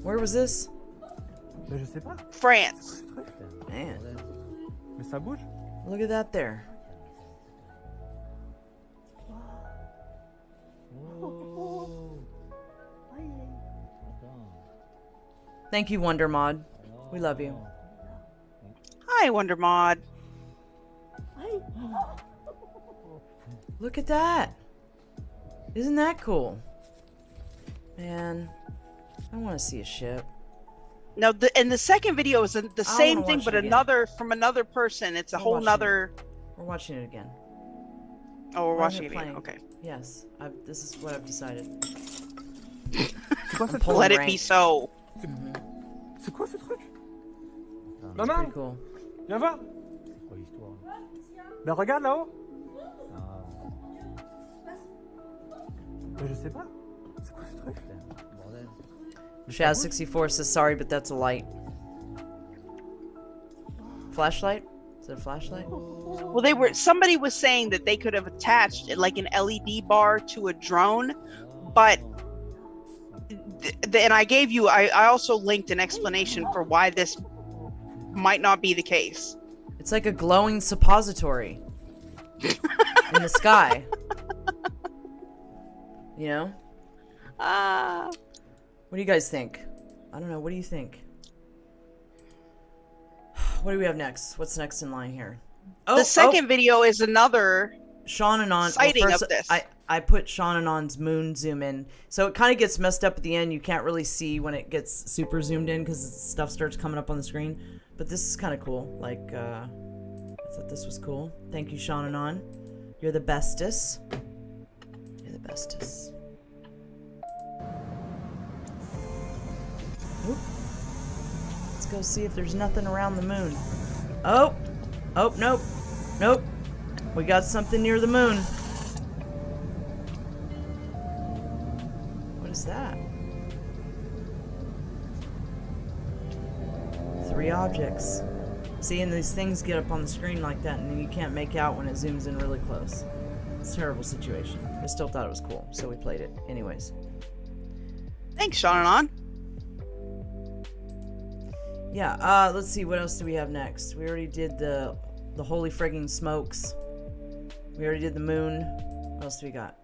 Where was this? France. Man. Look at that there. Thank you, Wonder Mod. We love you. Hi, Wonder Mod. Look at that. Isn't that cool? Man, I want to see a ship. No, and the second video is the same wanna thing, watch but it again. another from another person. It's a whole nother. We're watching it again. Oh, we're Why is watching it again. playing? Okay. Yes, this is what I've decided. Let it be so. It's Maman, pretty cool. viens voir. Ben regarde là-haut. Je sais pas. C'est quoi ce truc? Shaz64 says sorry, but that's a light. Flashlight? Is it a flashlight? Well, somebody was saying that they could have attached like an LED bar to a drone, but and I also linked an explanation for why this might not be the case. It's like a glowing suppository in the sky. You know? What do you guys think? I don't know. What do you think? What do we have next? What's next in line here? Oh, the second video is another Sean Anon sighting of this. I put Sean Anon's moon zoom in, so it kind of gets messed up at the end. You can't really see when it gets super zoomed in because stuff starts coming up on the screen. But this is kind of cool. Like, I thought this was cool. Thank you, Sean Anon. You're the bestest. You're the bestest. Oop. Let's go see if there's nothing around the moon. Oh, nope, nope. We got something near the moon. What is that? 3 objects. See, and these things get up on the screen like that, and then you can't make out when it zooms in really close. It's a terrible situation. I still thought it was cool, so we played it. Anyways. Thanks, Sean Anon. Yeah, let's see, what else do we have next? We already did the holy frigging smokes. We already did the moon. What else do we got?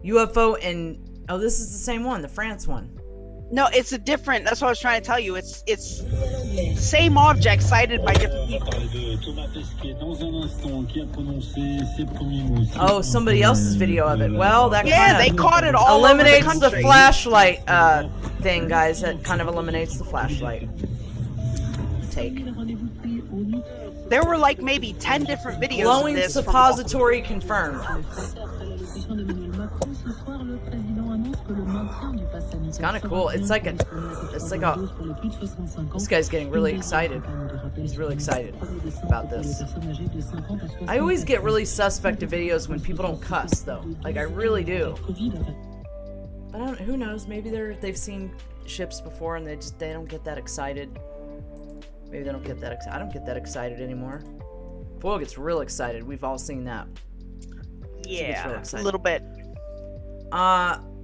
UFO and... Oh, this is the same one, the France one. No, it's a different... That's what I was trying to tell you. It's the same object cited by different people. Oh, somebody else's video of it. Well, that yeah, kind of they caught it all eliminates over the country. the flashlight thing, guys. That kind of eliminates the flashlight take. There were like maybe 10 different videos Glowing of this. suppository confirmed. It's kind of cool. It's like a. This guy's getting really excited. He's really excited about this. I always get really suspect of videos when people don't cuss, though. Like, I really do. But I don't. Who knows? Maybe they've seen ships before and they don't get that excited. Maybe they don't get that excited. I don't get that excited anymore. Foil gets real excited. We've all seen that. Yeah, a little bit.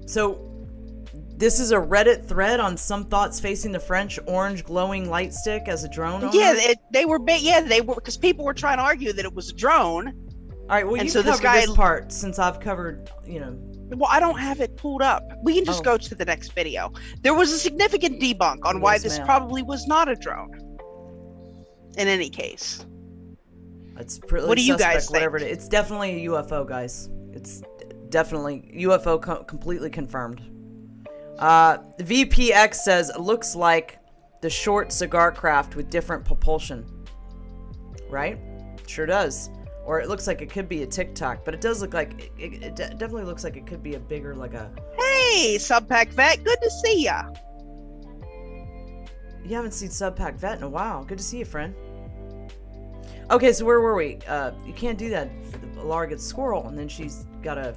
So this is a Reddit thread on some thoughts facing the French orange glowing light stick as a drone owner? Yeah, they were because people were trying to argue that it was a drone. All right, well, and you so covered this part since I've covered, you know. Well, I don't have it pulled up. We can just go to the next video. There was a significant debunk on why this probably was not a drone. In any case, it's pretty. What do you guys think? Whatever it is. It's definitely a UFO, guys. It's definitely UFO completely confirmed. VPX says it looks like the short cigar craft with different propulsion. Right? Sure does. Or it looks like it could be a TikTok, but it does look like it definitely looks like it could be a bigger, like a. Hey, Subpack Vet, good to see ya. You haven't seen Subpack Vet in a while. Good to see you, friend. Okay, so where were we? You can't do that. Alara gets squirrel, and then she's gotta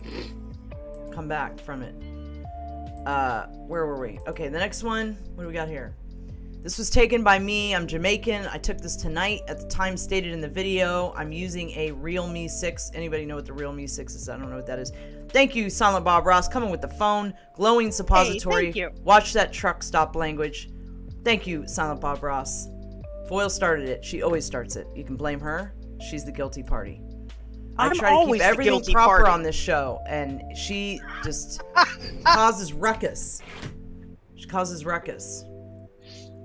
come back from it. Where were we? Okay, the next one. What do we got here? This was taken by me. I'm Jamaican. I took this tonight at the time stated in the video. I'm using a Realme 6. Anybody know what the Realme 6 is? I don't know what that is. Thank you, Silent Bob Ross, coming with the phone. Glowing suppository. Hey, thank you. Watch that truck stop language. Thank you, Silent Bob Ross. Foil started it. She always starts it. You can blame her. She's the guilty party. I try to keep everything proper on this show, and she just causes ruckus. She causes ruckus.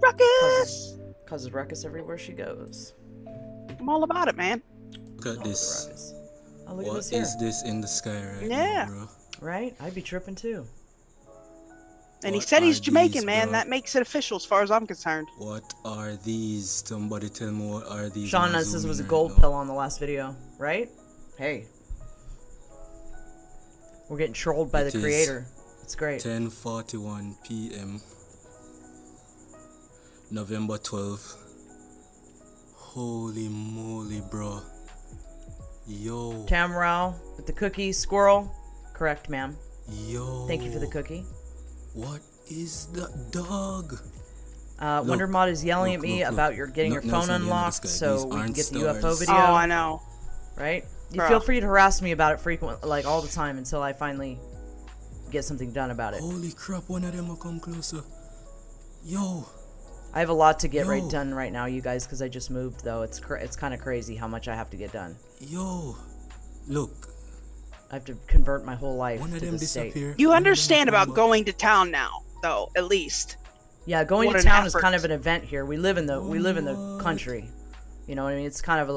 Ruckus! Causes ruckus everywhere she goes. I'm all about it, man. Look at this. Oh, look What at this here. is this in the sky right Yeah. now, bro? Right? I'd be tripping too. And he What said he's are Jamaican, these, man. bro? That makes it official as far as I'm concerned. What are these? Somebody tell me what are these? Sean I'm says was a zooming gold right now. pill on the last video, right? Hey. We're getting trolled by It the is creator. It's great. 10:41 p.m. November 12th. Holy moly, bro. Yo. Tamrao with the cookie. Squirrel. Correct, ma'am. Yo. Thank you for the cookie. What is that dog? Wonder Mod is yelling at me look. about your getting your phone Nelson, unlocked these so we can aren't get the UFO stars. video. Oh, I know. Right? You Bruh. feel free to harass me about it frequently, like all the time, until I finally get something done about it. Holy crap, one of them will come closer. Yo. I have a lot to get Yo. done right now, you guys, because I just moved, though. It's kind of crazy how much I have to get done. Yo. Look. I have to convert my whole life One to of them the state. disappear. You one of them understand come about back. going to town now, though, at least. Yeah, going What to an town is effort. kind of an event here. We live in the country. You know what I mean? It's kind of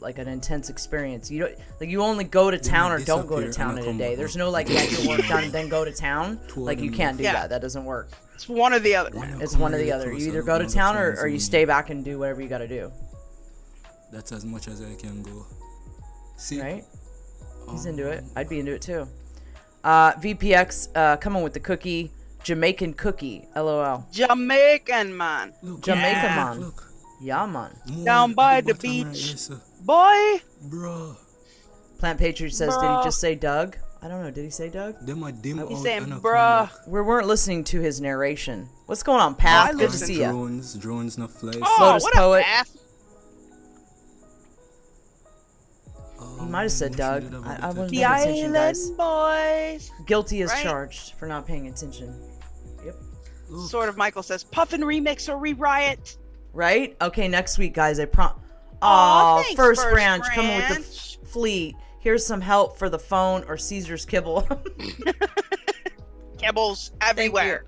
like an intense experience. You don't you only go to town or don't go to disappear town and in a come day. back. There's no like get your work done and then go to town. Two of Like you them can't do Yeah. that. That doesn't work. It's one or the other. One It's come one or the really other. close, You I either don't go to know town the or you chance stay back and do whatever you got to do. That's as much as I can go. See? Right? He's into it. I'd be into it too. VPX coming with the cookie. Jamaican cookie. LOL. Jamaican, man. Look, Jamaica Yeah. man. Look. Yeah, man. More Down by at the bottom right beach. there, sir. Boy! Bruh. Plant Patriot says, did he Bruh. just say Doug? I don't know. Did he say Doug? Them are dim He's out saying, and I come bruh. back. We weren't listening to his narration. What's going on, Path? I Good to listened. see ya. Drones not fly. Oh, Lotus what Poet. a path. He might have said wish Doug. we did have a I bit wasn't of The paying attention, guys. Island Boys. Guilty as Right? charged for not paying attention. Yep. Look. Sort of Michael says, Puffin remix or re-riot. Right? Okay, next week, guys. Aw, Aw, thanks, First First Branch coming with the Branch. fleet. Here's some help for the phone or Caesar's kibble. Kibbles everywhere.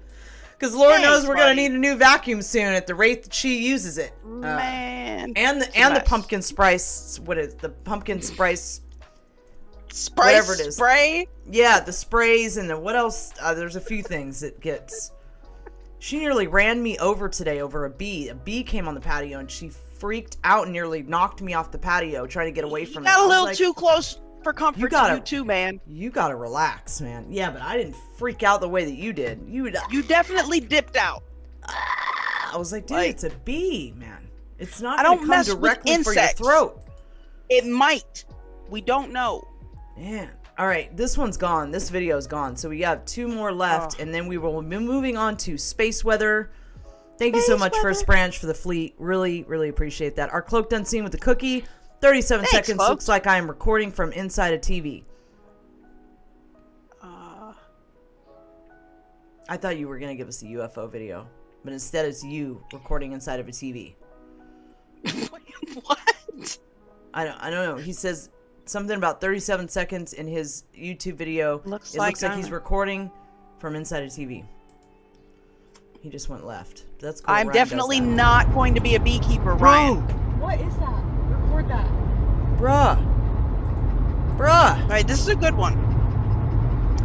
Because Lord Thanks, knows we're gonna buddy. need a new vacuum soon at the rate that she uses it. Man. And the mess. pumpkin spice. What is the pumpkin spice? Spray, whatever it is. Spray. Yeah, the sprays and the what else? There's a few things it gets. She nearly ran me over today over a bee. A bee came on the patio and she freaked out and nearly knocked me off the patio trying to get away from it. Got I a was little like, too close for comfort You gotta- to you too, man. You gotta relax, man. Yeah, but I didn't freak out the way that you did. You definitely dipped out. I was like, dude, like- it's a bee, man. It's not I gonna don't come mess with directly for your insects. throat. It might. We don't know. Man. All right, this one's gone. This video's gone. So we have 2 more left, and then we will be moving on to space weather. Thank you so much, First Branch, for the fleet. Really, really appreciate that. Our Cloaked Unseen with the cookie. 37 Thanks, seconds. folks. Looks like I am recording from inside a TV. I thought you were going to give us a UFO video, but instead it's you recording inside of a TV. What? I don't know. He says something about 37 seconds in his YouTube video. Looks it like looks like he's that. recording from inside a TV. He just went left. That's cool. I'm Ryan does definitely that. not going to be a beekeeper, Ryan. What is that? Record that. Bruh. All right, this is a good one.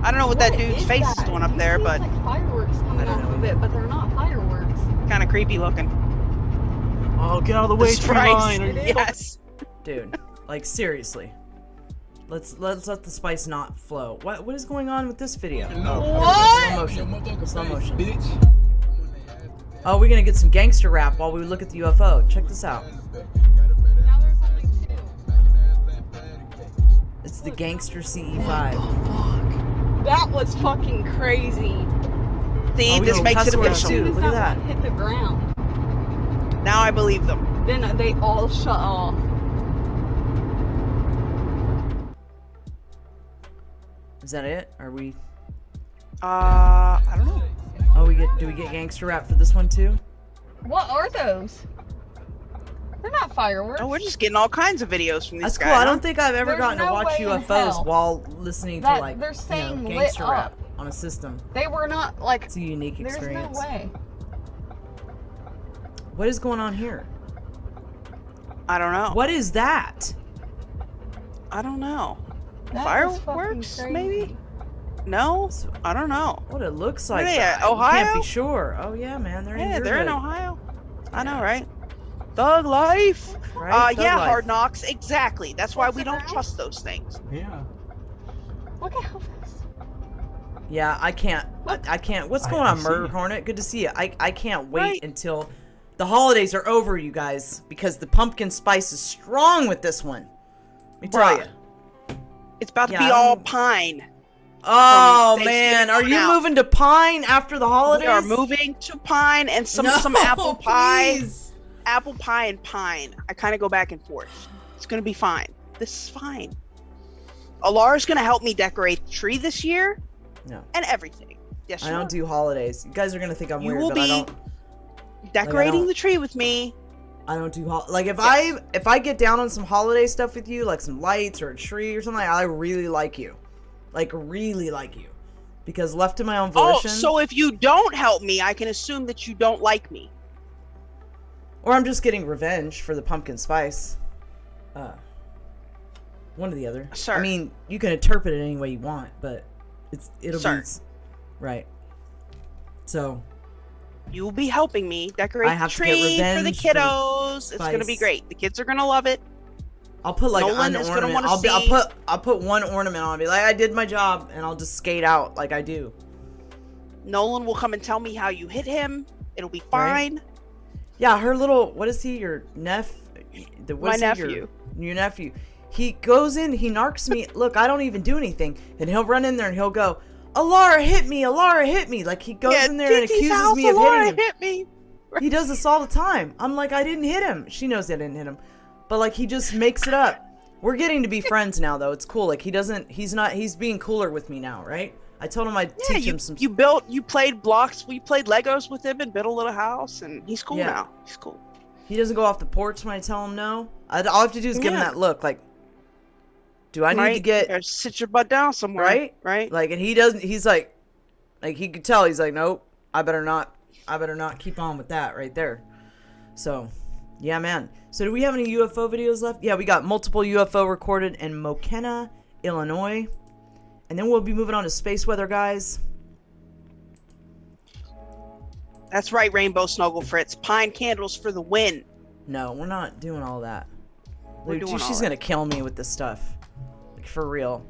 I don't know what that dude's face is doing up there, but Like fireworks coming off of it, but they're not fireworks. kind of creepy looking. Oh, get out of the way, The tree Spice. line. Are you Yes. Dude, like seriously. Let's let the spice not flow. What is going on with this video? Oh, slow motion. Slow motion. Oh, we're gonna get some gangster rap while we look at the UFO. Check this out. Now there's something too. It's the Gangster CE5. That was fucking crazy. See, Oh, we this got makes it cuss words official. too. As Look at that that. one hit the ground. Now I believe them. Then they all shut off. Is that it? Are we? I don't know. Oh, do we get gangster rap for this one too? What are those? They're not fireworks. Oh, we're just getting all kinds of videos from these That's guys. cool. I don't think I've ever There's gotten to no watch way in UFOs hell while listening to that like they're saying lit gangster up. rap on a system. They were not like. It's a unique experience. There's no way. What is going on here? I don't know. What is that? I don't know. That Fireworks, is fucking maybe? crazy. No? I don't know. What it looks like. Where they at? You Ohio? can't be sure. Oh yeah, man. They're in Yeah, your they're in hood. Ohio. I know, right? Thug life. Right? Thug Yeah, life. Hard Knocks. Exactly. That's why we don't trust those things. Yeah. Look at how fast. Yeah, I can't. I can't. What's going on, Murder Hornet? Good to see you. I can't wait until the holidays are over, you guys, because the pumpkin spice is strong with this one. Let me tell you. It's about to be all pine. Oh from man, are Thanksgiving you on out. moving to Pine after the holidays? We are moving to Pine and some apple pie. Apple pie and Pine. I kind of go back and forth. It's going to be fine. This is fine. Alara's going to help me decorate the tree this year. No. And everything. Yes, I don't do holidays. You guys are gonna think I'm You weird, will but I be don't. decorating the tree with me. I don't do like if I get down on some holiday stuff with you, like some lights or a tree or something. I really like you, because left to my own volition. Oh, so if you don't help me, I can assume that you don't like me. Or I'm just getting revenge for the pumpkin spice. One or the other. Sir. I mean, you can interpret it any way you want, but it'll Sir. be right. So You will be helping me decorate I have the to get tree for the revenge for the kiddos. It's going to be spice. great. The kids are going to love it. I'll put like Nolan an is gonna ornament. wanna see. I'll put one ornament on. Be like, I did my job, and I'll just skate out like I do. Nolan will come and tell me how you hit him. It'll be fine. Yeah, her little, what is he? Your My nephew. Your nephew. He goes in, he narcs me. Look, I don't even do anything, and he'll run in there and he'll go, Alara hit me, Alara hit me. Like he goes in there and Tiki's accuses house, me of Alara hitting him. hit me. He does this all the time. I'm like, I didn't hit him. She knows I didn't hit him. But like he just makes it up. We're getting to be friends now though. It's cool. Like he's being cooler with me now, right? I told him I'd teach him some You played blocks, we played Legos with him and built a little house, and he's cool now. He's cool. He doesn't go off the porch when I tell him no. All I have to do is give him that look like, do I need to get... Or sit your butt down somewhere. Right? Right? Like, and he doesn't, he's like he could tell, he's like, nope, I better not keep on with that right there. So, yeah, man. So do we have any UFO videos left? Yeah, we got multiple UFO recorded in Mokena, Illinois. And then we'll be moving on to space weather, guys. That's right, Rainbow Snuggle Fritz. Pine candles for the win. No, we're not doing all that. We're doing all she's that. gonna kill me with this stuff. Like, for real.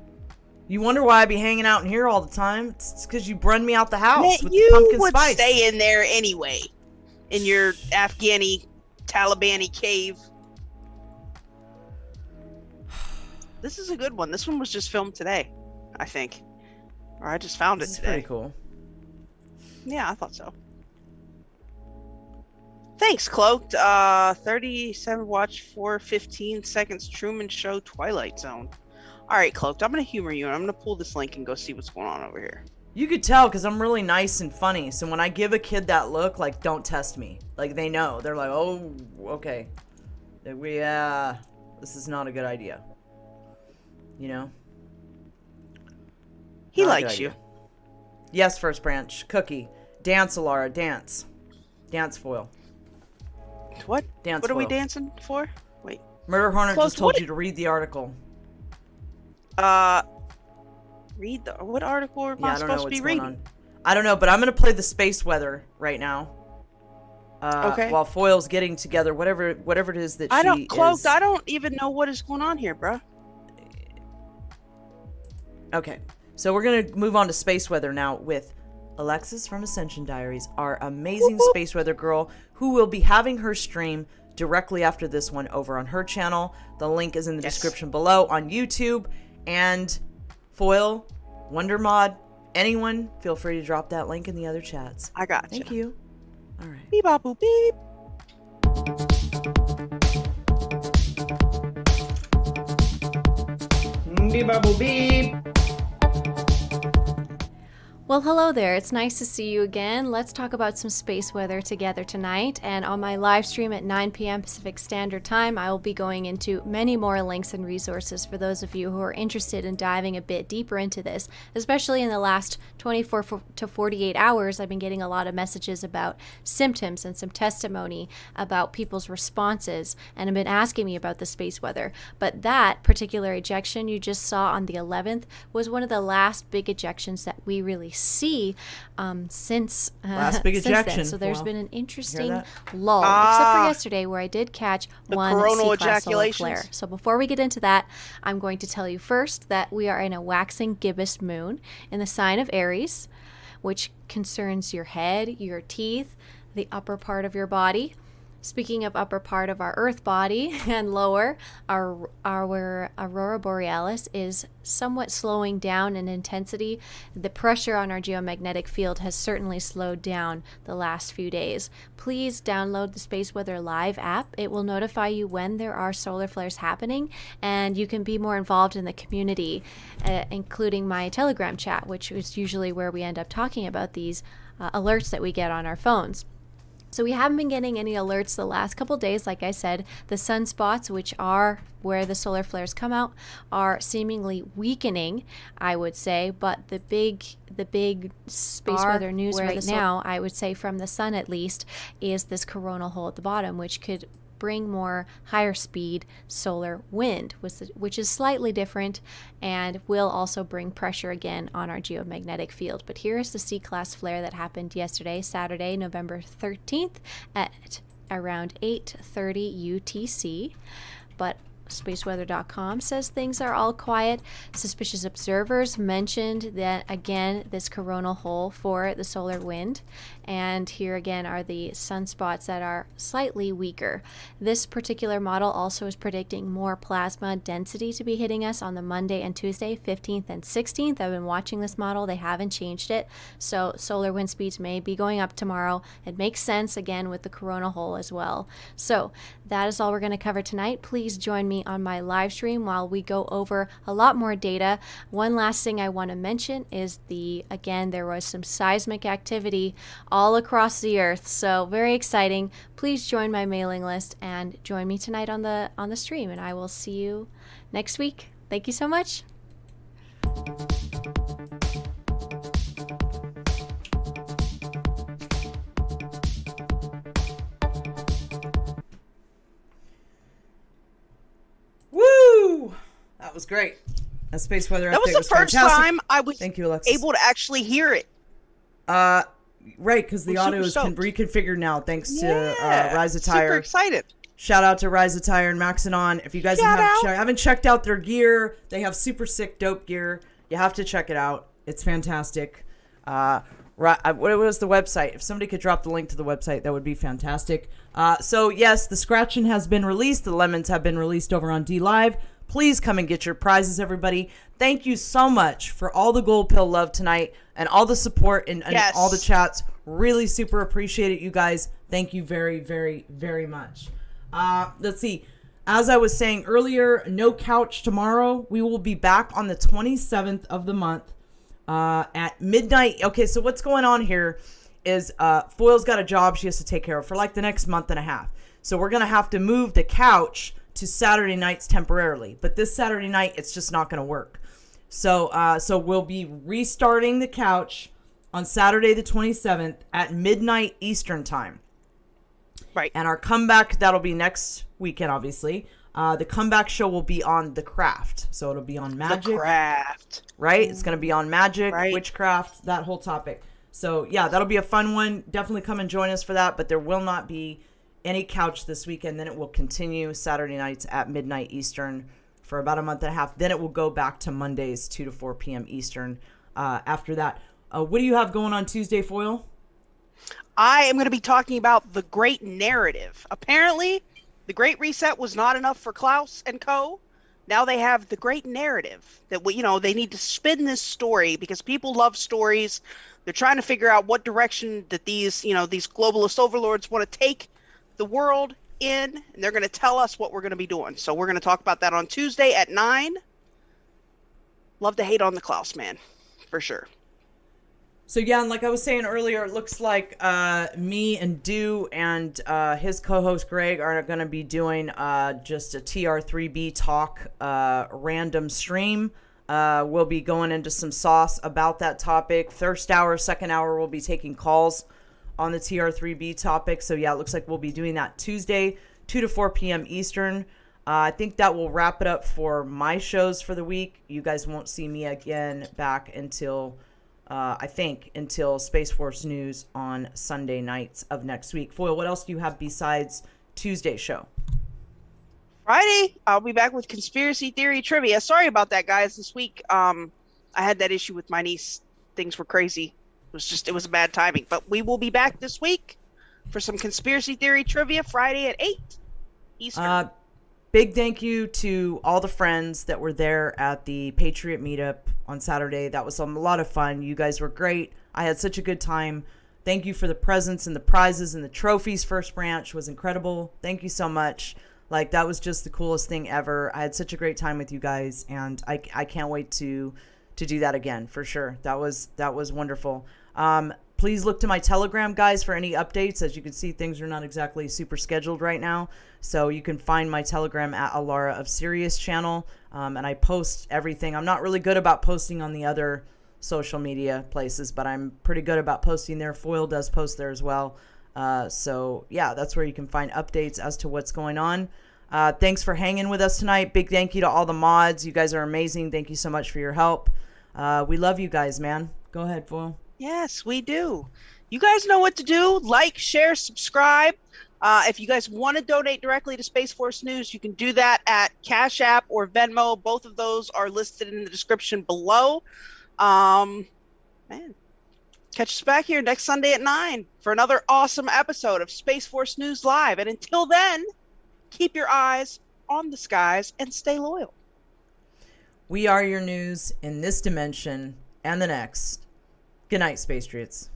You wonder why I be hanging out in here all the time? It's because you run me out the house Man, with you the pumpkin would spice. stay in there anyway. In your Afghani, Talibani cave. This is a good one. This one was just filmed today, I think. Or I just found This it is today. pretty cool. Yeah, I thought so. Thanks, Cloaked. 37 watch for 15 seconds. Truman Show Twilight Zone. All right, Cloaked. I'm gonna humor you, and I'm gonna pull this link and go see what's going on over here. You could tell because I'm really nice and funny. So when I give a kid that look, like, don't test me. Like, they know. They're like, oh, okay. This is not a good idea. You know? He Not a good likes you. idea. Yes, First Branch. Cookie. Dance, Alara. Dance. Dance foil. What? Dance What are we foil. dancing for? Wait. Murder Hornet Close, just told what- you to read the article. Read the what article am Yeah, I I don't know supposed to what's be going reading? on. I don't know, but I'm gonna play the space weather right now. Okay. While Foil's getting together, whatever it is that I she don't Cloaked. is. I don't even know what is going on here, bruh. Okay, so we're gonna move on to space weather now with Alexis from Ascension Diaries, our amazing space weather girl, who will be having her stream directly after this one over on her channel. The link is in the description below on YouTube. And Foil, WonderMod, anyone, feel free to drop that link in the other chats. I got Thank you. All right. Beep, bop, boop, beep. Beep, bubble, beep. Well, hello there. It's nice to see you again. Let's talk about some space weather together tonight. And on my live stream at 9 p.m. Pacific Standard Time, I will be going into many more links and resources for those of you who are interested in diving a bit deeper into this. Especially in the last 24 to 48 hours, I've been getting a lot of messages about symptoms and some testimony about people's responses, and have been asking me about the space weather. But that particular ejection you just saw on the 11th was one of the last big ejections that we really see since last big since ejection. then. So there's Wow. been an interesting lull, except for yesterday where I did catch one coronal C-class solar ejaculations. flare. So before we get into that, I'm going to tell you first that we are in a waxing gibbous moon in the sign of Aries, which concerns your head, your teeth, the upper part of your body. Speaking of upper part of our Earth body and lower, our aurora borealis is somewhat slowing down in intensity. The pressure on our geomagnetic field has certainly slowed down the last few days. Please download the Space Weather Live app. It will notify you when there are solar flares happening, and you can be more involved in the community, including my Telegram chat, which is usually where we end up talking about these alerts that we get on our phones. So we haven't been getting any alerts the last couple days. Like I said, the sunspots, which are where the solar flares come out, are seemingly weakening, I would say. But the big space weather news right now, I would say from the sun at least, is this coronal hole at the bottom, which could bring more higher speed solar wind, which is slightly different and will also bring pressure again on our geomagnetic field. But here is the C-class flare that happened yesterday, Saturday, November 13th at around 8:30 UTC. But spaceweather.com says things are all quiet. Suspicious observers mentioned that, again, this coronal hole for the solar wind. And here again are the sunspots that are slightly weaker. This particular model also is predicting more plasma density to be hitting us on the Monday and Tuesday, 15th and 16th. I've been watching this model. They haven't changed it. So solar wind speeds may be going up tomorrow. It makes sense, again, with the coronal hole as well. So that is all we're going to cover tonight. Please join me on my live stream while we go over a lot more data. One last thing I want to mention is again, there was some seismic activity all across the earth, so very exciting. Please join my mailing list and join me tonight on the stream, and I will see you next week. Thank you so much. Woo! That was great. That space weather That update was the first fantastic. time I was Thank you, Alexis. able to actually hear it. Right, because the audio is reconfigured now thanks to Rise of Tire. Super excited. Shout out to Rise of Tire and Maxinon. If you guys haven't checked out their gear, they have super sick, dope gear. You have to check it out. It's fantastic. What was the website? If somebody could drop the link to the website, that would be fantastic. So yes, the scratching has been released. The lemons have been released over on D Live. Please come and get your prizes, everybody. Thank you so much for all the gold pill love tonight and all the support and all the chats. Really super appreciate it, you guys. Thank you very, very, very much. Let's see. As I was saying earlier, no couch tomorrow. We will be back on the 27th of the month at midnight. Okay, so what's going on here is Foyle's got a job she has to take care of for like the next month and a half. So we're going to have to move the couch to Saturday nights temporarily. But this Saturday night, it's just not going to work. So we'll be restarting the couch on Saturday the 27th at midnight Eastern time. Right. And our comeback, that'll be next weekend, obviously. The comeback show will be on The Craft. So it'll be on magic. The Craft. Right? It's going to be on magic, witchcraft, that whole topic. So, yeah, that'll be a fun one. Definitely come and join us for that. But there will not be any couch this weekend. Then it will continue Saturday nights at midnight Eastern for about a month and a half. Then it will go back to Mondays, 2 to 4 p.m. Eastern after that. What do you have going on Tuesday, Foyle? I am going to be talking about the Great Narrative. Apparently, the Great Reset was not enough for Klaus and co. Now they have the Great Narrative that they need to spin this story because people love stories. They're trying to figure out what direction that these globalist overlords want to take the world in, and they're going to tell us what we're going to be doing. So we're going to talk about that on Tuesday at 9. Love to hate on the Klaus man, for sure. So yeah, and like I was saying earlier, it looks like me and Dew and his co-host Greg are going to be doing just a TR3B talk random stream. We'll be going into some sauce about that topic. First hour, second hour, we'll be taking calls on the TR3B topic. So yeah, it looks like we'll be doing that Tuesday, 2 to 4 p.m. Eastern. I think that will wrap it up for my shows for the week. You guys won't see me again back until, I think, until Space Force News on Sunday nights of next week. Foyle, what else do you have besides Tuesday's show? Friday, I'll be back with conspiracy theory trivia. Sorry about that, guys. This week, I had that issue with my niece. Things were crazy. It was bad timing. But we will be back this week for some conspiracy theory trivia Friday at 8 Eastern. Big thank you to all the friends that were there at the Patriot Meetup on Saturday. That was a lot of fun. You guys were great. I had such a good time. Thank you for the presents and the prizes and the trophies. First Branch was incredible. Thank you so much. Like, that was just the coolest thing ever. I had such a great time with you guys, and I can't wait to do that again, for sure. That was wonderful. Please look to my Telegram, guys, for any updates. As you can see, things are not exactly super scheduled right now. So you can find my Telegram at Alara of Sirius channel. And I post everything. I'm not really good about posting on the other social media places, but I'm pretty good about posting there. Foyle does post there as well. So yeah, that's where you can find updates as to what's going on. Thanks for hanging with us tonight. Big thank you to all the mods. You guys are amazing. Thank you so much for your help. We love you guys, man. Go ahead, Foyle. Yes, we do. You guys know what to do. Like, share, subscribe. If you guys want to donate directly to Space Force News, you can do that at Cash App or Venmo. Both of those are listed in the description below. Man, catch us back here next Sunday at 9 for another awesome episode of Space Force News Live. And until then, keep your eyes on the skies and stay loyal. We are your news in this dimension and the next. Good night, Space Streets.